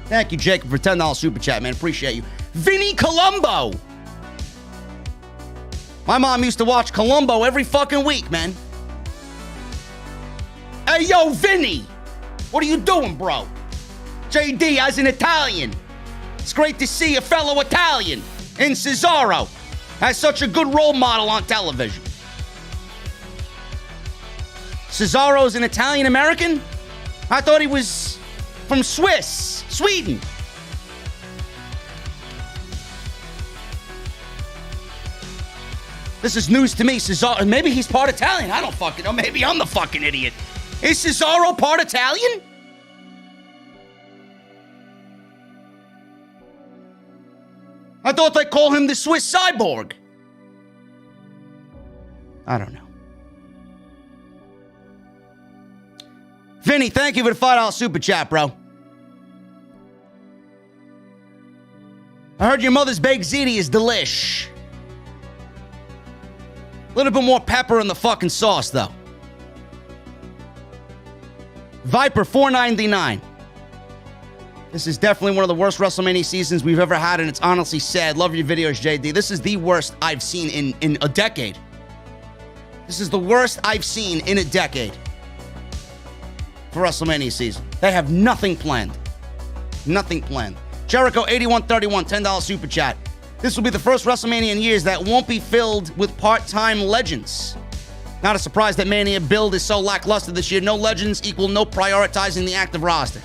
Thank you, Jacob, for $10 super chat, man. Appreciate you. Vinny Colombo. My mom used to watch Colombo every fucking week, man. Hey, yo, Vinny. What are you doing, bro? JD, as an Italian. It's great to see a fellow Italian in Cesaro. Has such a good role model on television. Cesaro's an Italian-American? I thought he was from Sweden. This is news to me. Cesaro, maybe he's part Italian. I don't fucking know. Maybe I'm the fucking idiot. Is Cesaro part Italian? I thought they call him the Swiss cyborg. I don't know. Vinny, thank you for the $5 super chat, bro. I heard your mother's baked ziti is delish. A little bit more pepper in the fucking sauce, though. Viper, $4.99. This is definitely one of the worst WrestleMania seasons we've ever had, and it's honestly sad. Love your videos, JD. This is the worst I've seen in a decade. This is the worst I've seen in a decade for WrestleMania season. They have nothing planned. Nothing planned. Jericho, 8131, $10 super chat. This will be the first WrestleMania in years that won't be filled with part-time legends. Not a surprise that Mania build is so lackluster this year. No legends equal no prioritizing the active roster.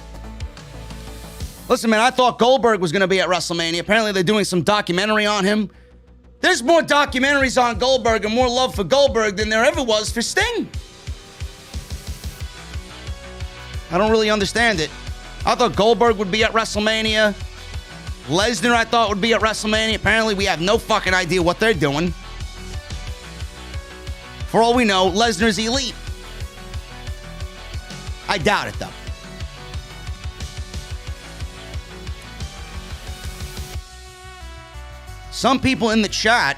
Listen, man, I thought Goldberg was going to be at WrestleMania. Apparently, they're doing some documentary on him. There's more documentaries on Goldberg and more love for Goldberg than there ever was for Sting. I don't really understand it. I thought Goldberg would be at WrestleMania. Lesnar, I thought, would be at WrestleMania. Apparently, we have no fucking idea what they're doing. For all we know, Lesnar's elite. I doubt it, though. Some people in the chat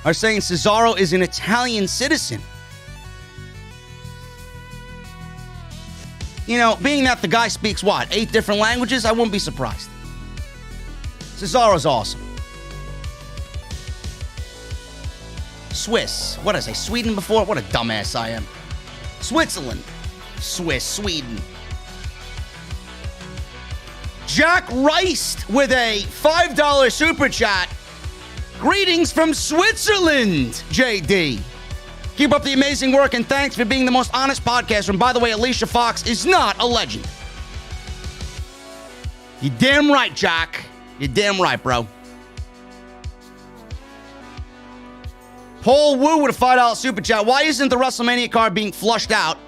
are saying Cesaro is an Italian citizen. You know, being that the guy speaks, 8 different languages? I wouldn't be surprised. Cesaro's awesome. Swiss. What did I say? Sweden before? What a dumbass I am. Switzerland. Swiss. Sweden. Jack Rice with a $5 super chat. Greetings from Switzerland, JD. Keep up the amazing work and thanks for being the most honest podcaster. And by the way, Alicia Fox is not a legend. You're damn right, Jack. You're damn right, bro. Paul Wu with a $5 super chat. Why isn't the WrestleMania card being flushed out?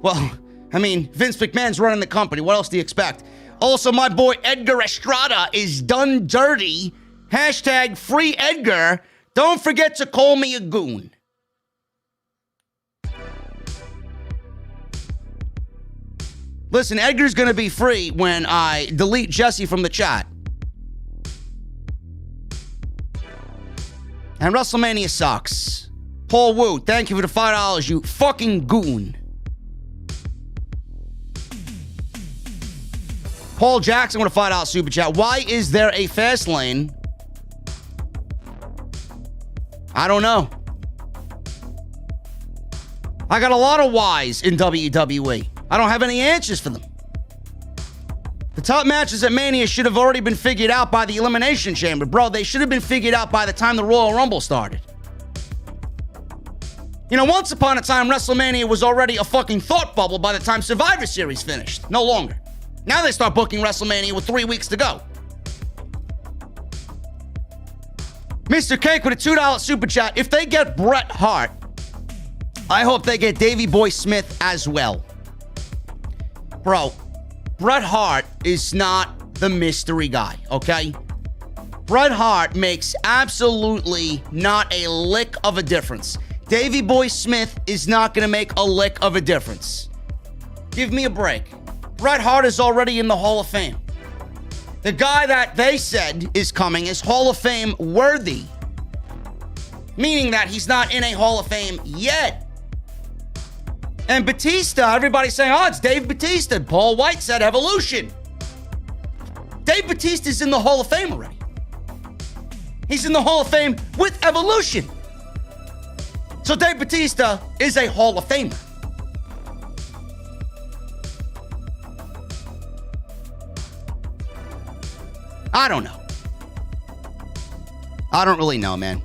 Well, I mean, Vince McMahon's running the company. What else do you expect? Also, my boy Edgar Estrada is done dirty. Hashtag free Edgar. Don't forget to call me a goon. Listen, Edgar's going to be free when I delete Jesse from the chat. And WrestleMania sucks. Paul Wu, thank you for the $5, you fucking goon. Paul Jackson with a $5 super chat. Why is there a Fastlane? I don't know. I got a lot of whys in WWE. I don't have any answers for them. The top matches at Mania should have already been figured out by the Elimination Chamber. Bro, they should have been figured out by the time the Royal Rumble started. You know, once upon a time, WrestleMania was already a fucking thought bubble by the time Survivor Series finished. No longer. Now they start booking WrestleMania with 3 weeks to go. Mr. Cake with a $2 super chat. If they get Bret Hart, I hope they get Davey Boy Smith as well. Bro, Bret Hart is not the mystery guy, okay? Bret Hart makes absolutely not a lick of a difference. Davey Boy Smith is not going to make a lick of a difference. Give me a break. Bret Hart is already in the Hall of Fame. The guy that they said is coming is Hall of Fame worthy. Meaning that he's not in a Hall of Fame yet. And Batista, everybody's saying, oh, it's Dave Batista. Paul White said Evolution. Dave Batista's in the Hall of Fame already. He's in the Hall of Fame with Evolution. So Dave Batista is a Hall of Famer. I don't know. I don't really know, man.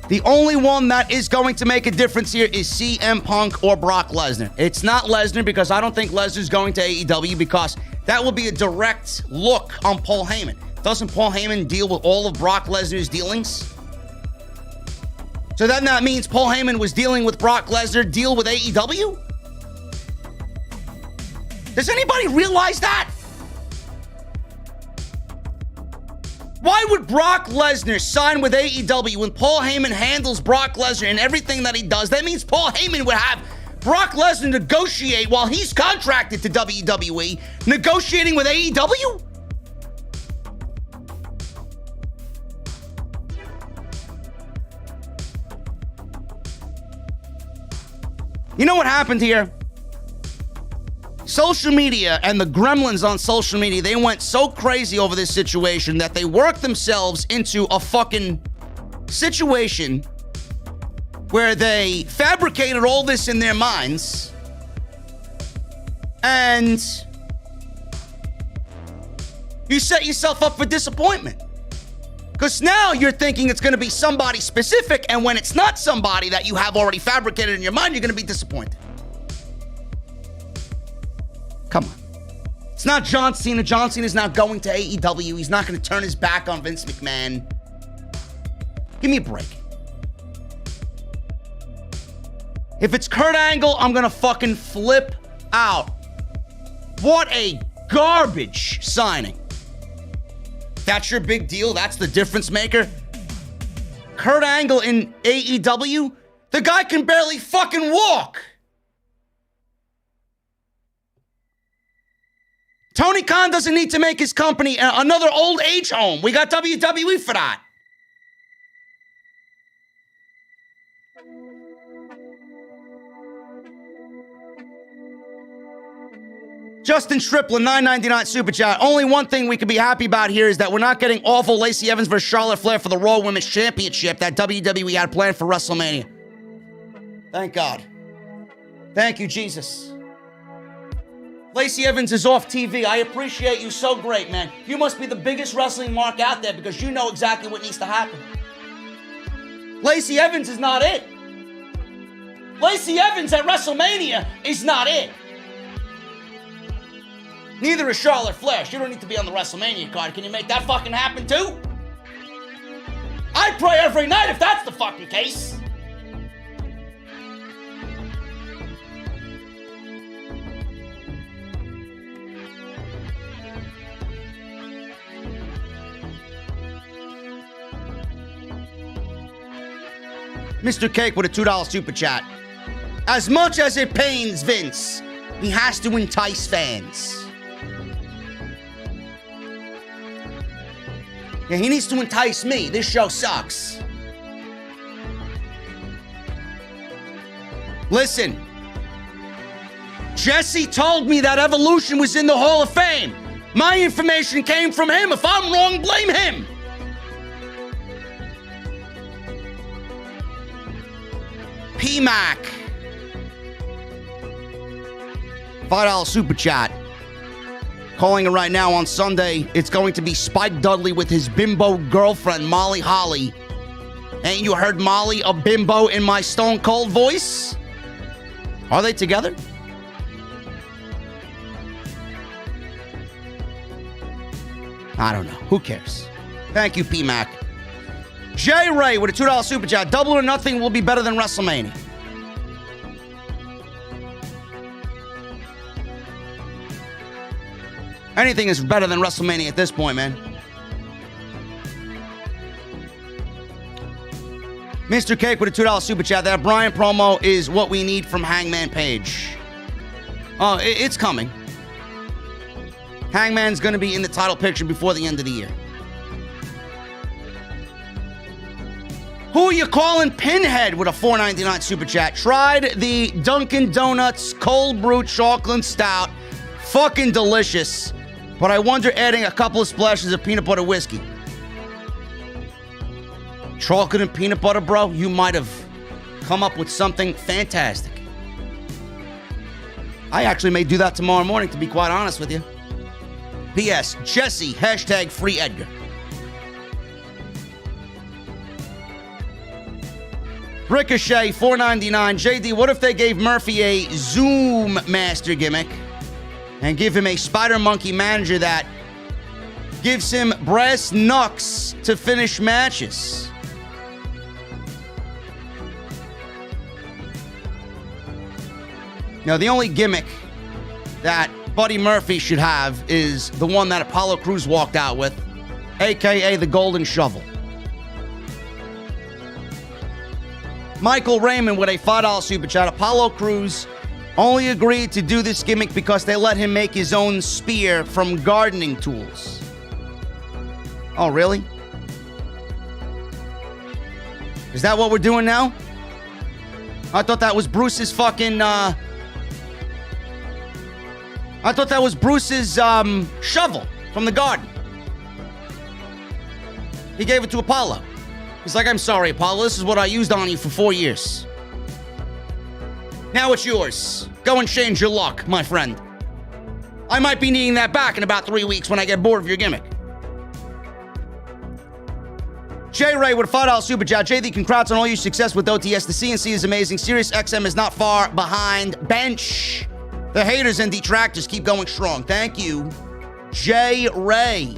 The only one that is going to make a difference here is CM Punk or Brock Lesnar. It's not Lesnar because I don't think Lesnar's going to AEW because that will be a direct look on Paul Heyman. Doesn't Paul Heyman deal with all of Brock Lesnar's dealings? So then that means Paul Heyman was dealing with Brock Lesnar, deal with AEW? Does anybody realize that? Why would Brock Lesnar sign with AEW when Paul Heyman handles Brock Lesnar and everything that he does? That means Paul Heyman would have Brock Lesnar negotiate while he's contracted to WWE, negotiating with AEW? You know what happened here? Social media and the gremlins on social media, they went so crazy over this situation that they worked themselves into a fucking situation where they fabricated all this in their minds and you set yourself up for disappointment. Because now you're thinking it's going to be somebody specific, and when it's not somebody that you have already fabricated in your mind, you're going to be disappointed. Come on. It's not John Cena. John Cena's not going to AEW. He's not going to turn his back on Vince McMahon. Give me a break. If it's Kurt Angle, I'm going to fucking flip out. What a garbage signing. That's your big deal? That's the difference maker? Kurt Angle in AEW? The guy can barely fucking walk. Tony Khan doesn't need to make his company another old age home. We got WWE for that. Justin Striplin, $9.99 super chat. Only one thing we can be happy about here is that we're not getting awful Lacey Evans versus Charlotte Flair for the Raw Women's Championship that WWE had planned for WrestleMania. Thank God. Thank you, Jesus. Lacey Evans is off TV. I appreciate you so great, man. You must be the biggest wrestling mark out there because you know exactly what needs to happen. Lacey Evans is not it. Lacey Evans at WrestleMania is not it. Neither is Charlotte Flair. She don't need to be on the WrestleMania card. Can you make that fucking happen too? I pray every night if that's the fucking case. Mr. Cake with a $2 super chat. As much as it pains Vince, he has to entice fans. Yeah, he needs to entice me. This show sucks. Listen. Jesse told me that Evolution was in the Hall of Fame. My information came from him. If I'm wrong, blame him. P-Mac. $5 super chat. Calling it right now on Sunday. It's going to be Spike Dudley with his bimbo girlfriend, Molly Holly. Ain't you heard Molly a bimbo in my Stone Cold voice? Are they together? I don't know. Who cares? Thank you, P-Mac. J. Ray with a $2 super chat. Double or Nothing will be better than WrestleMania. Anything is better than WrestleMania at this point, man. Mr. Cake with a $2 super chat. That Bryan promo is what we need from Hangman Page. Oh, it's coming. Hangman's going to be in the title picture before the end of the year. Who are you calling Pinhead with a $4.99 super chat? Tried the Dunkin' Donuts cold brew chocolate stout. Fucking delicious. But I wonder adding a couple of splashes of peanut butter whiskey. Chocolate and peanut butter, bro? You might have come up with something fantastic. I actually may do that tomorrow morning, to be quite honest with you. P.S. Jesse, hashtag free Edgar. Ricochet, $4.99. JD, what if they gave Murphy a Zoom Master gimmick and give him a Spider Monkey manager that gives him brass knucks to finish matches? Now, the only gimmick that Buddy Murphy should have is the one that Apollo Crews walked out with, a.k.a. the Golden Shovel. Michael Raymond with a $5 super chat. Apollo Crews only agreed to do this gimmick because they let him make his own spear from gardening tools. Oh, really? Is that what we're doing now? I thought that was Bruce's fucking, I thought that was Bruce's shovel from the garden. He gave it to Apollo. He's like, I'm sorry, Apollo. This is what I used on you for 4 years. Now it's yours. Go and change your luck, my friend. I might be needing that back in about 3 weeks when I get bored of your gimmick. J. Ray with a $5 super chat. JD, congrats on all your success with OTS. The CNC is amazing. Sirius XM is not far behind. Bench. The haters and detractors keep going strong. Thank you, J. Ray.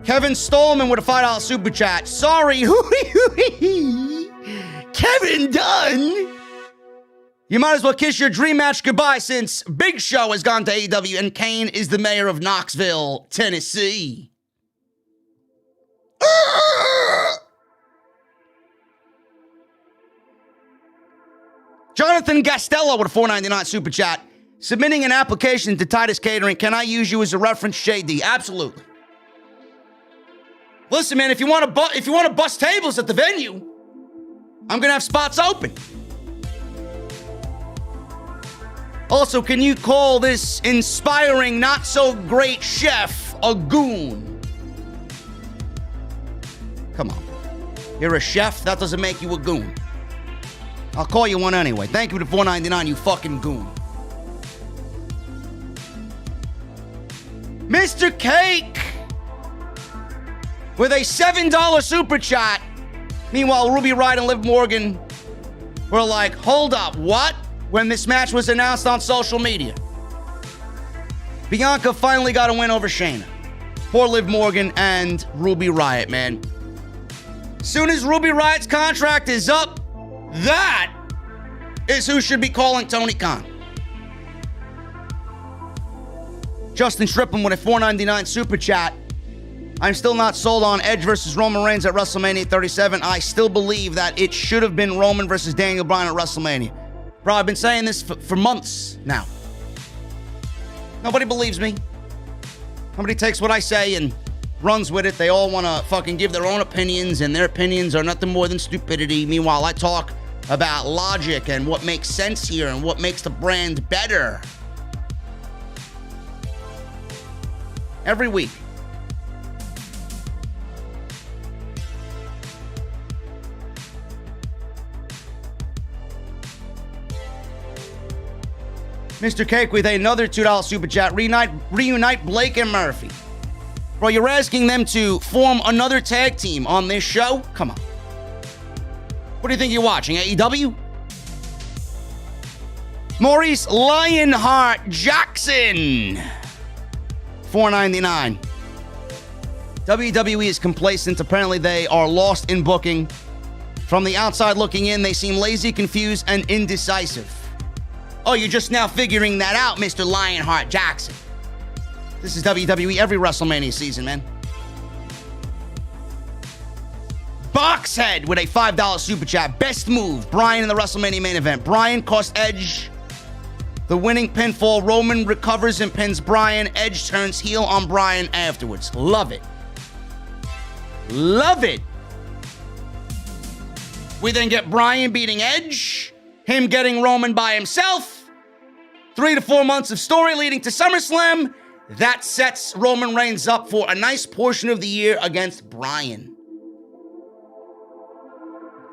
Kevin Stallman with a $5 super chat. Sorry. Kevin Dunn. You might as well kiss your dream match goodbye since Big Show has gone to AEW and Kane is the mayor of Knoxville, Tennessee. Jonathan Gastello with a $4.99 super chat. Submitting an application to Titus Catering. Can I use you as a reference, JD? Absolutely. Listen, man, if you want to bust tables at the venue, I'm gonna have spots open. Also, can you call this inspiring, not so great chef a goon? Come on. You're a chef, that doesn't make you a goon. I'll call you one anyway. Thank you for the $4.99, you fucking goon. Mr. Cake with a $7 super chat. Meanwhile, Ruby Riott and Liv Morgan were like, hold up, what? When this match was announced on social media. Bianca finally got a win over Shayna. Poor Liv Morgan and Ruby Riott, man. Soon as Ruby Riott's contract is up, that is who should be calling Tony Khan. Justin Strippin with a $4.99 super chat. I'm still not sold on Edge versus Roman Reigns at WrestleMania 37. I still believe that it should have been Roman versus Daniel Bryan at WrestleMania. Bro, I've been saying this for months now. Nobody believes me. Nobody takes what I say and runs with it. They all want to fucking give their own opinions, and their opinions are nothing more than stupidity. Meanwhile, I talk about logic and what makes sense here and what makes the brand better. Every week. Mr. Cake with another $2 super chat. Reunite Blake and Murphy. Bro, you're asking them to form another tag team on this show? Come on. What do you think you're watching, AEW? Maurice Lionheart Jackson. $4.99. WWE is complacent. Apparently they are lost in booking. From the outside looking in, they seem lazy, confused, and indecisive. Oh, you're just now figuring that out, Mr. Lionheart Jackson. This is WWE every WrestleMania season, man. Boxhead with a $5 super chat. Best move, Bryan in the WrestleMania main event. Bryan cost Edge the winning pinfall. Roman recovers and pins Bryan. Edge turns heel on Bryan afterwards. Love it. Love it. We then get Bryan beating Edge, him getting Roman by himself, 3 to 4 months of story leading to SummerSlam. That sets Roman Reigns up for a nice portion of the year against Bryan.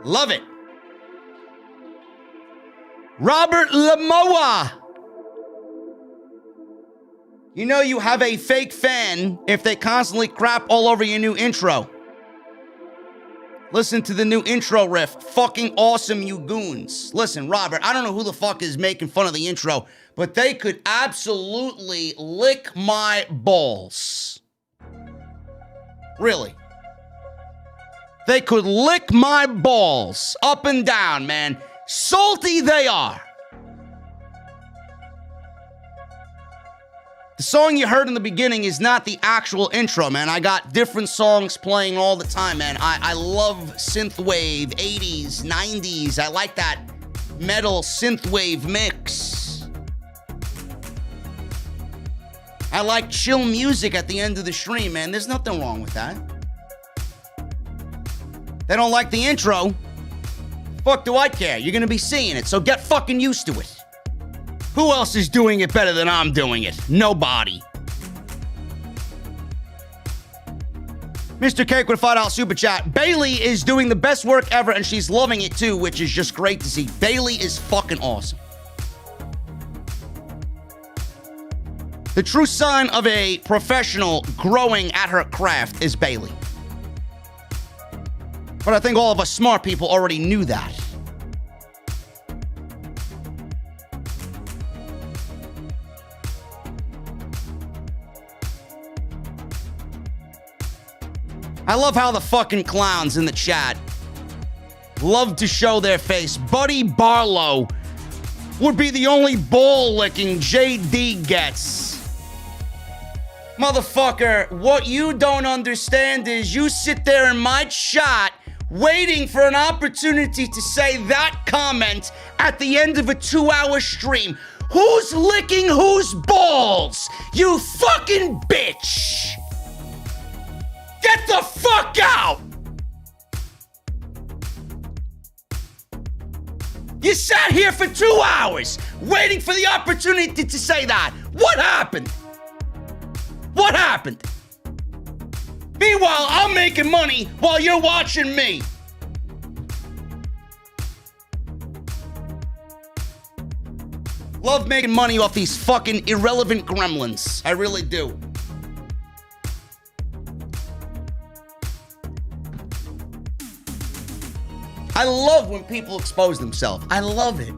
Love it. Robert Lamoa. You know you have a fake fan if they constantly crap all over your new intro. Listen to the new intro riff. Fucking awesome, you goons. Listen, Robert, I don't know who the fuck is making fun of the intro, but they could absolutely lick my balls. Really. They could lick my balls up and down, man. Salty they are. The song you heard in the beginning is not the actual intro, man. I got different songs playing all the time, man. I love synthwave, 80s, 90s. I like that metal synthwave mix. I like chill music at the end of the stream, man. There's nothing wrong with that. They don't like the intro. Fuck do I care? You're gonna be seeing it, so get fucking used to it. Who else is doing it better than I'm doing it? Nobody. Mr. Cake with a $5 super chat. Bayley is doing the best work ever, and she's loving it too, which is just great to see. Bayley is fucking awesome. The true sign of a professional growing at her craft is Bayley. But I think all of us smart people already knew that. I love how the fucking clowns in the chat love to show their face. Buddy Barlow would be the only ball licking JD gets. Motherfucker, what you don't understand is you sit there in my chat waiting for an opportunity to say that comment at the end of a 2-hour stream. Who's licking whose balls? You fucking bitch! Get the fuck out! You sat here for 2 hours waiting for the opportunity to say that. What happened? What happened? Meanwhile, I'm making money while you're watching me. Love making money off these fucking irrelevant gremlins. I really do. I love when people expose themselves. I love it.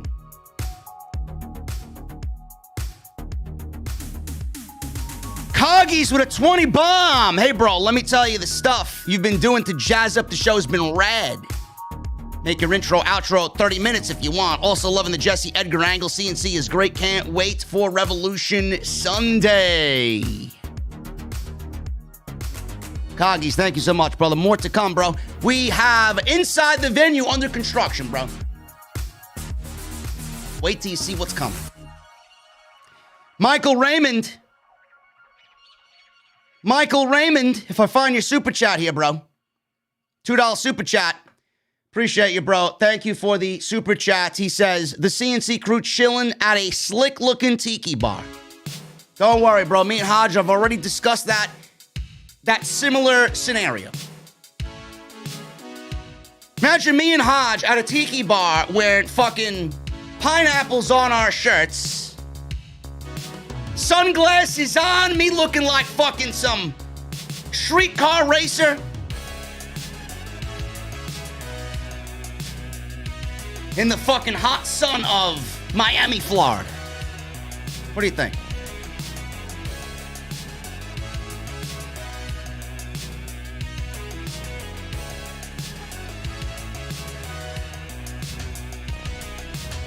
Coggies with a 20 bomb. Hey, bro, let me tell you, the stuff you've been doing to jazz up the show has been rad. Make your intro, outro 30 minutes if you want. Also loving the Jesse Edgar angle. CNC is great. Can't wait for Revolution Sunday. Coggies, thank you so much, brother. More to come, bro. We have Inside the Venue under construction, bro. Wait till you see what's coming. Michael Raymond, if I find your super chat here, bro. $2 super chat. Appreciate you, bro. Thank you for the super chat. He says, the CNC crew chilling at a slick-looking tiki bar. Don't worry, bro. Me and Hodge have already discussed that similar scenario. Imagine me and Hodge at a tiki bar wearing fucking pineapples on our shirts, Sunglasses on, me looking like fucking some streetcar racer. In the fucking hot sun of Miami, Florida. What do you think?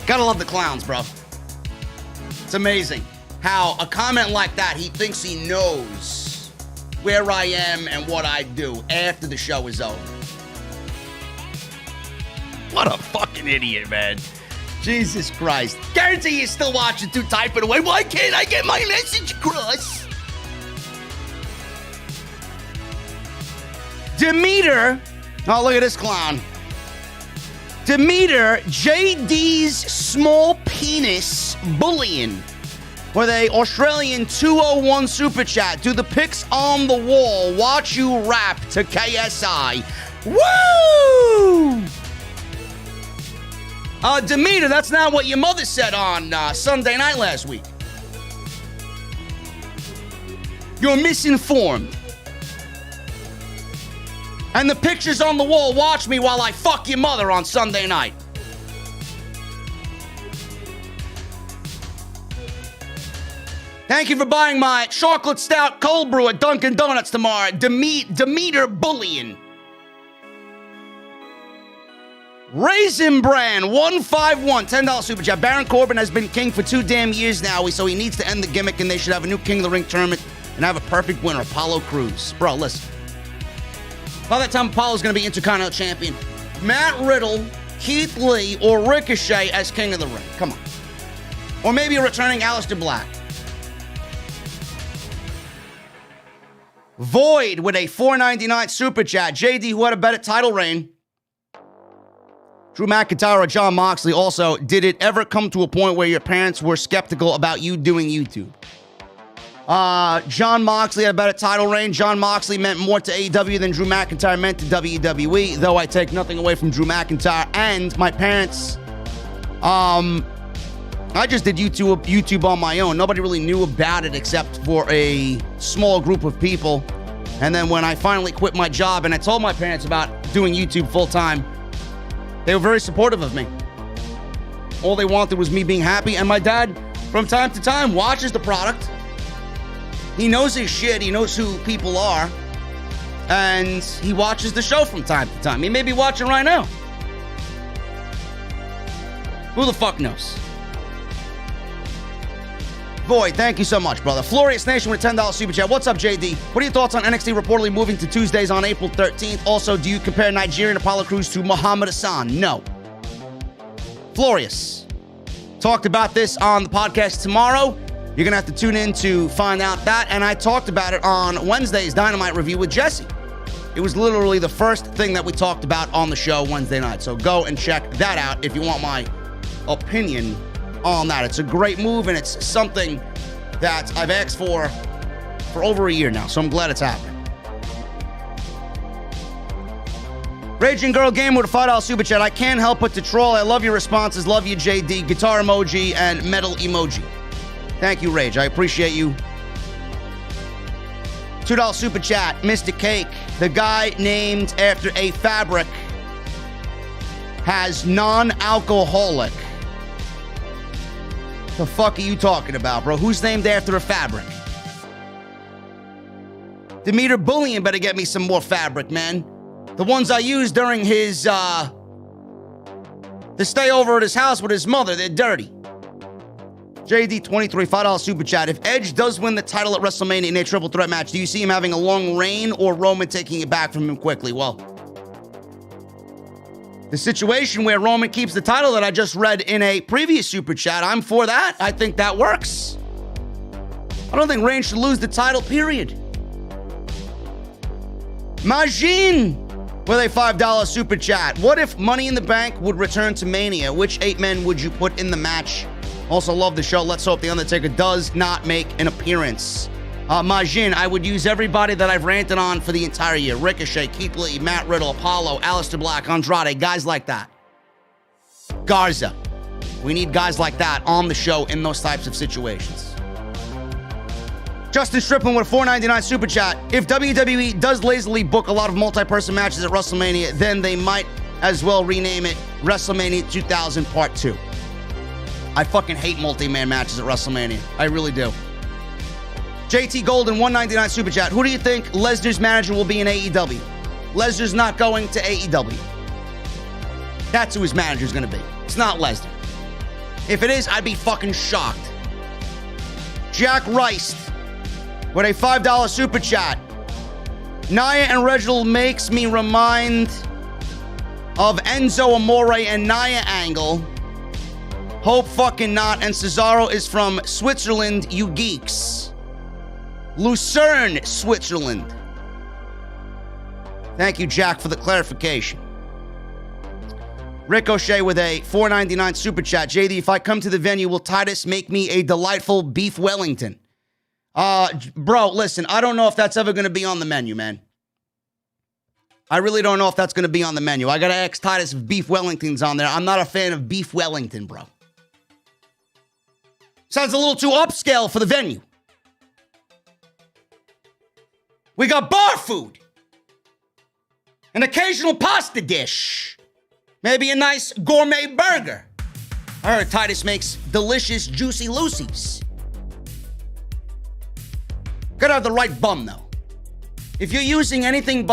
Gotta love the clowns, bro. It's amazing how a comment like that, he thinks he knows where I am and what I do after the show is over. What a fucking idiot, man. Jesus Christ. Guarantee you're still watching to type it away. Why can't I get my message across? Demeter. Oh, look at this clown. Demeter, JD's small penis bullying. With a Australian 201 super chat. Do the pics on the wall. Watch you rap to KSI. Woo! Demeter, that's not what your mother said on Sunday night last week. You're misinformed. And the pictures on the wall, watch me while I fuck your mother on Sunday night. Thank you for buying my chocolate stout cold brew at Dunkin' Donuts tomorrow. Demeter bullying. Raisin Brand 151 $10 super chat. Baron Corbin has been king for 2 damn years now, so he needs to end the gimmick, and they should have a new King of the Ring tournament and have a perfect winner, Apollo Cruz. Bro, listen. By that time, Apollo's going to be Intercontinental Champion. Matt Riddle, Keith Lee, or Ricochet as King of the Ring. Come on. Or maybe a returning Aleister Black. Void with a $4.99 super chat. JD, who had a better title reign? Drew McIntyre or Jon Moxley? Also, did it ever come to a point where your parents were skeptical about you doing YouTube? Jon Moxley had a better title reign. Jon Moxley meant more to AEW than Drew McIntyre meant to WWE, though I take nothing away from Drew McIntyre. And my parents, I just did YouTube on my own. Nobody really knew about it except for a small group of people. And then when I finally quit my job and I told my parents about doing YouTube full time, they were very supportive of me. All they wanted was me being happy. And my dad, from time to time, watches the product. He knows his shit. He knows who people are. And he watches the show from time to time. He may be watching right now. Who the fuck knows? Void, thank you so much, brother. Florius Nation with a $10 super chat. What's up, JD? What are your thoughts on NXT reportedly moving to Tuesdays on April 13th? Also, do you compare Nigerian Apollo Crews to Muhammad Hassan? No. Florius, talked about this on the podcast tomorrow. You're going to have to tune in to find out that. And I talked about it on Wednesday's Dynamite review with Jesse. It was literally the first thing that we talked about on the show Wednesday night. So go and check that out if you want my opinion on that. It's a great move, and it's something that I've asked for over a year now, so I'm glad it's happening. Raging Girl Game with a $5 super chat. I can't help but to troll. I love your responses. Love you, JD. Guitar emoji and metal emoji. Thank you, Rage. I appreciate you. $2 super chat. Mr. Cake. The guy named after a fabric has non-alcoholic. The fuck are you talking about, bro? Who's named after a fabric? Demeter Bullion better get me some more fabric, man. The ones I used during his, the stay over at his house with his mother, they're dirty. JD23, $5 super chat. If Edge does win the title at WrestleMania in a triple threat match, do you see him having a long reign or Roman taking it back from him quickly? Well, the situation where Roman keeps the title that I just read in a previous super chat, I'm for that. I think that works. I don't think Reigns should lose the title, period. Majin with a $5 super chat. What if Money in the Bank would return to Mania? Which 8 men would you put in the match? Also love the show. Let's hope The Undertaker does not make an appearance. Majin, I would use everybody that I've ranted on for the entire year. Ricochet, Keith Lee, Matt Riddle, Apollo, Aleister Black, Andrade, guys like that. Garza. We need guys like that on the show in those types of situations. Justin Strickland with a $4.99 super chat. If WWE does lazily book a lot of multi-person matches at WrestleMania, then they might as well rename it WrestleMania 2000 Part 2. I fucking hate multi-man matches at WrestleMania. I really do. JT Golden, $1.99 super chat. Who do you think Lesnar's manager will be in AEW? Lesnar's not going to AEW. That's who his manager's going to be. It's not Lesnar. If it is, I'd be fucking shocked. Jack Rice with a $5 super chat. Nia and Reginald makes me remind of Enzo Amore and Nia Angle. Hope fucking not. And Cesaro is from Switzerland, you geeks. Lucerne, Switzerland. Thank you, Jack, for the clarification. Ricochet with a $4.99 super chat. JD, if I come to the venue, will Titus make me a delightful beef Wellington? Bro, listen, I don't know if that's ever going to be on the menu, man. I really don't know if that's going to be on the menu. I got to ask Titus if beef Wellington's on there. I'm not a fan of beef Wellington, bro. Sounds a little too upscale for the venue. We got bar food. An occasional pasta dish. Maybe a nice gourmet burger. I heard Titus makes delicious Juicy Lucy's. Gotta have the right bun, though. If you're using anything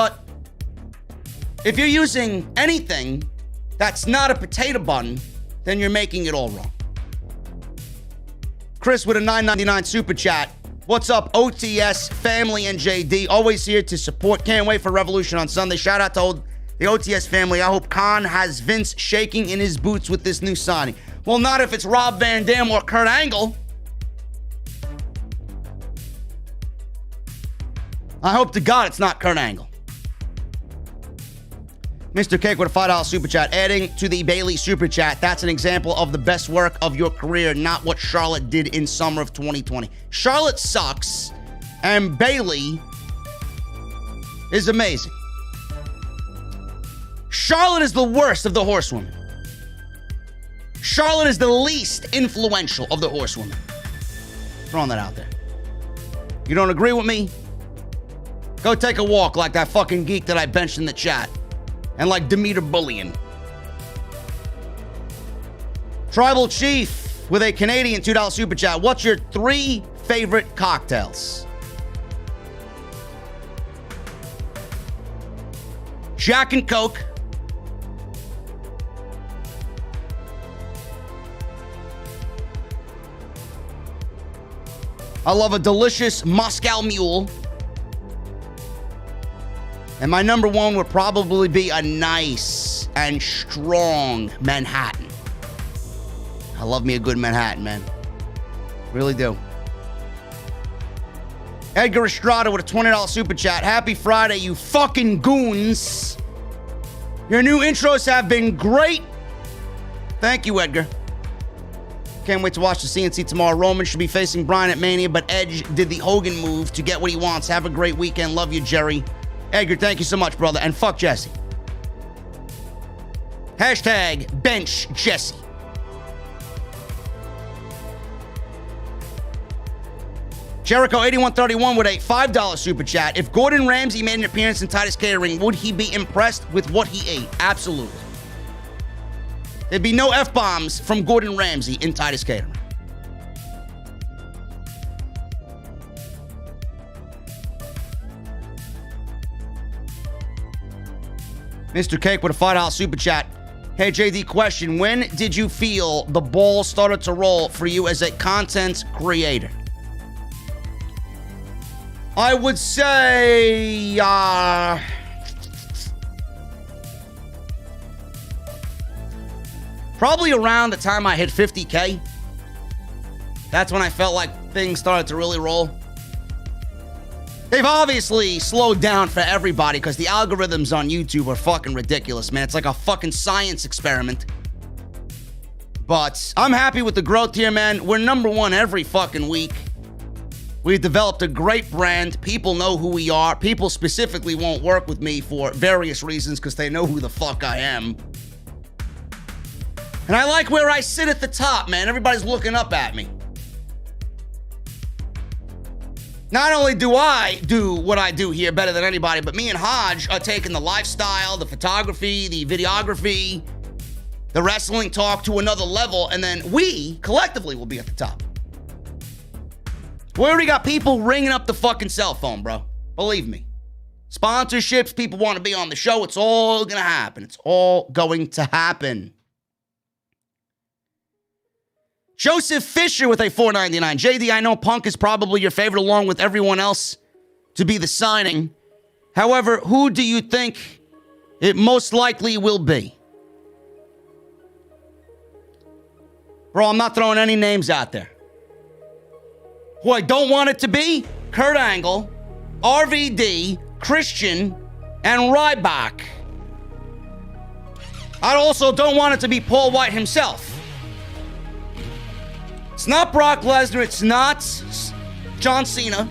that's not a potato bun, then you're making it all wrong. Chris with a $9.99 super chat. What's up, OTS, family, and JD? Always here to support. Can't wait for Revolution on Sunday. Shout out to all the OTS family. I hope Khan has Vince shaking in his boots with this new signing. Well, not if it's Rob Van Dam or Kurt Angle. I hope to God it's not Kurt Angle. Mr. Cake with a $5 super chat. Adding to the Bailey super chat. That's an example of the best work of your career, not what Charlotte did in summer of 2020. Charlotte sucks, and Bailey is amazing. Charlotte is the worst of the horsewomen. Charlotte is the least influential of the horsewomen. Throwing that out there. You don't agree with me? Go take a walk like that fucking geek that I benched in the chat. And like Demeter Bullion. Tribal Chief with a Canadian $2 super chat. What's your 3 favorite cocktails? Jack and Coke. I love a delicious Moscow Mule. And my number 1 would probably be a nice and strong Manhattan. I love me a good Manhattan, man. Really do. Edgar Estrada with a $20 super chat. Happy Friday, you fucking goons. Your new intros have been great. Thank you, Edgar. Can't wait to watch the CNC tomorrow. Roman should be facing Bryan at Mania, but Edge did the Hogan move to get what he wants. Have a great weekend. Love you, Jerry. Edgar, thank you so much, brother. And fuck Jesse. Hashtag bench Jesse. Jericho8131 with a $5 super chat. If Gordon Ramsay made an appearance in Titus Catering, would he be impressed with what he ate? Absolutely. There'd be no F-bombs from Gordon Ramsay in Titus Catering. Mr. Cake with a $5 super chat. Hey, JD, question. When did you feel the ball started to roll for you as a content creator? I would say, probably around the time I hit 50K. That's when I felt like things started to really roll. They've obviously slowed down for everybody because the algorithms on YouTube are fucking ridiculous, man. It's like a fucking science experiment. But I'm happy with the growth here, man. We're number 1 every fucking week. We've developed a great brand. People know who we are. People specifically won't work with me for various reasons because they know who the fuck I am. And I like where I sit at the top, man. Everybody's looking up at me. Not only do I do what I do here better than anybody, but me and Hodge are taking the lifestyle, the photography, the videography, the wrestling talk to another level, and then we collectively will be at the top. We already got people ringing up the fucking cell phone, bro. Believe me. Sponsorships, people want to be on the show. It's all going to happen. It's all going to happen. Joseph Fisher with a $4.99. JD, I know Punk is probably your favorite along with everyone else to be the signing. However, who do you think it most likely will be? Bro, I'm not throwing any names out there. Who I don't want it to be? Kurt Angle, RVD, Christian, and Ryback. I also don't want it to be Paul White himself. It's not Brock Lesnar. It's not John Cena.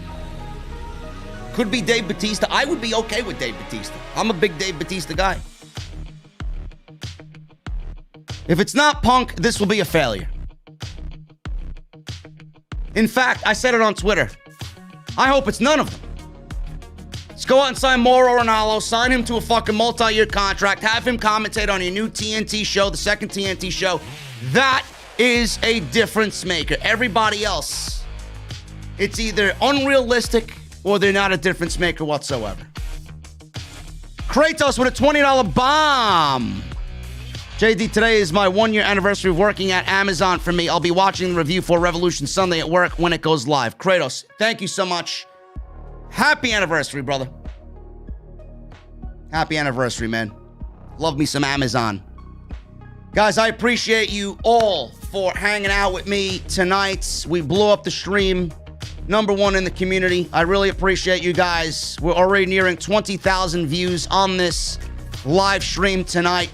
Could be Dave Bautista. I would be okay with Dave Bautista. I'm a big Dave Bautista guy. If it's not Punk, this will be a failure. In fact, I said it on Twitter. I hope it's none of them. Let's go out and sign Mauro Ranallo, sign him to a fucking multi-year contract, have him commentate on your new TNT show, the second TNT show. That is a difference maker. Everybody else, it's either unrealistic or they're not a difference maker whatsoever. Kratos with a $20 bomb. JD, today is my 1-year anniversary of working at Amazon for me. I'll be watching the review for Revolution Sunday at work when it goes live. Kratos, thank you so much. Happy anniversary, brother. Happy anniversary, man. Love me some Amazon. Guys, I appreciate you all for hanging out with me tonight. We blew up the stream. #1 in the community. I really appreciate you guys. We're already nearing 20,000 views on this live stream tonight.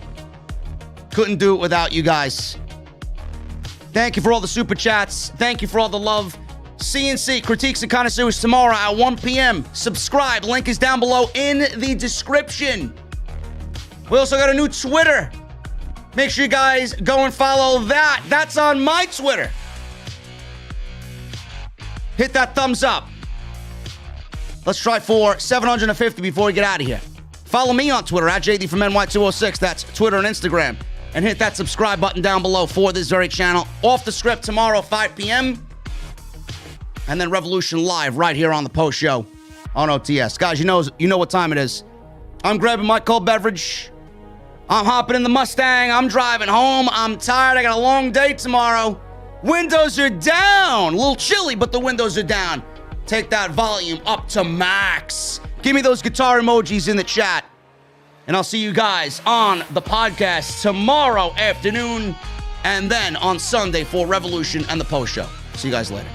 Couldn't do it without you guys. Thank you for all the super chats. Thank you for all the love. CNC, Critiques and Connoisseurs, tomorrow at 1 p.m. Subscribe. Link is down below in the description. We also got a new Twitter. Make sure you guys go and follow that. That's on my Twitter. Hit that thumbs up. Let's try for 750 before we get out of here. Follow me on Twitter at JDfromNY206. That's Twitter and Instagram. And hit that subscribe button down below for this very channel. Off the Script tomorrow, 5 p.m. And then Revolution Live right here on the post show on OTS. Guys, you know what time it is. I'm grabbing my cold beverage. I'm hopping in the Mustang. I'm driving home. I'm tired. I got a long day tomorrow. Windows are down. A little chilly, but the windows are down. Take that volume up to max. Give me those guitar emojis in the chat. And I'll see you guys on the podcast tomorrow afternoon and then on Sunday for Revolution and the post show. See you guys later.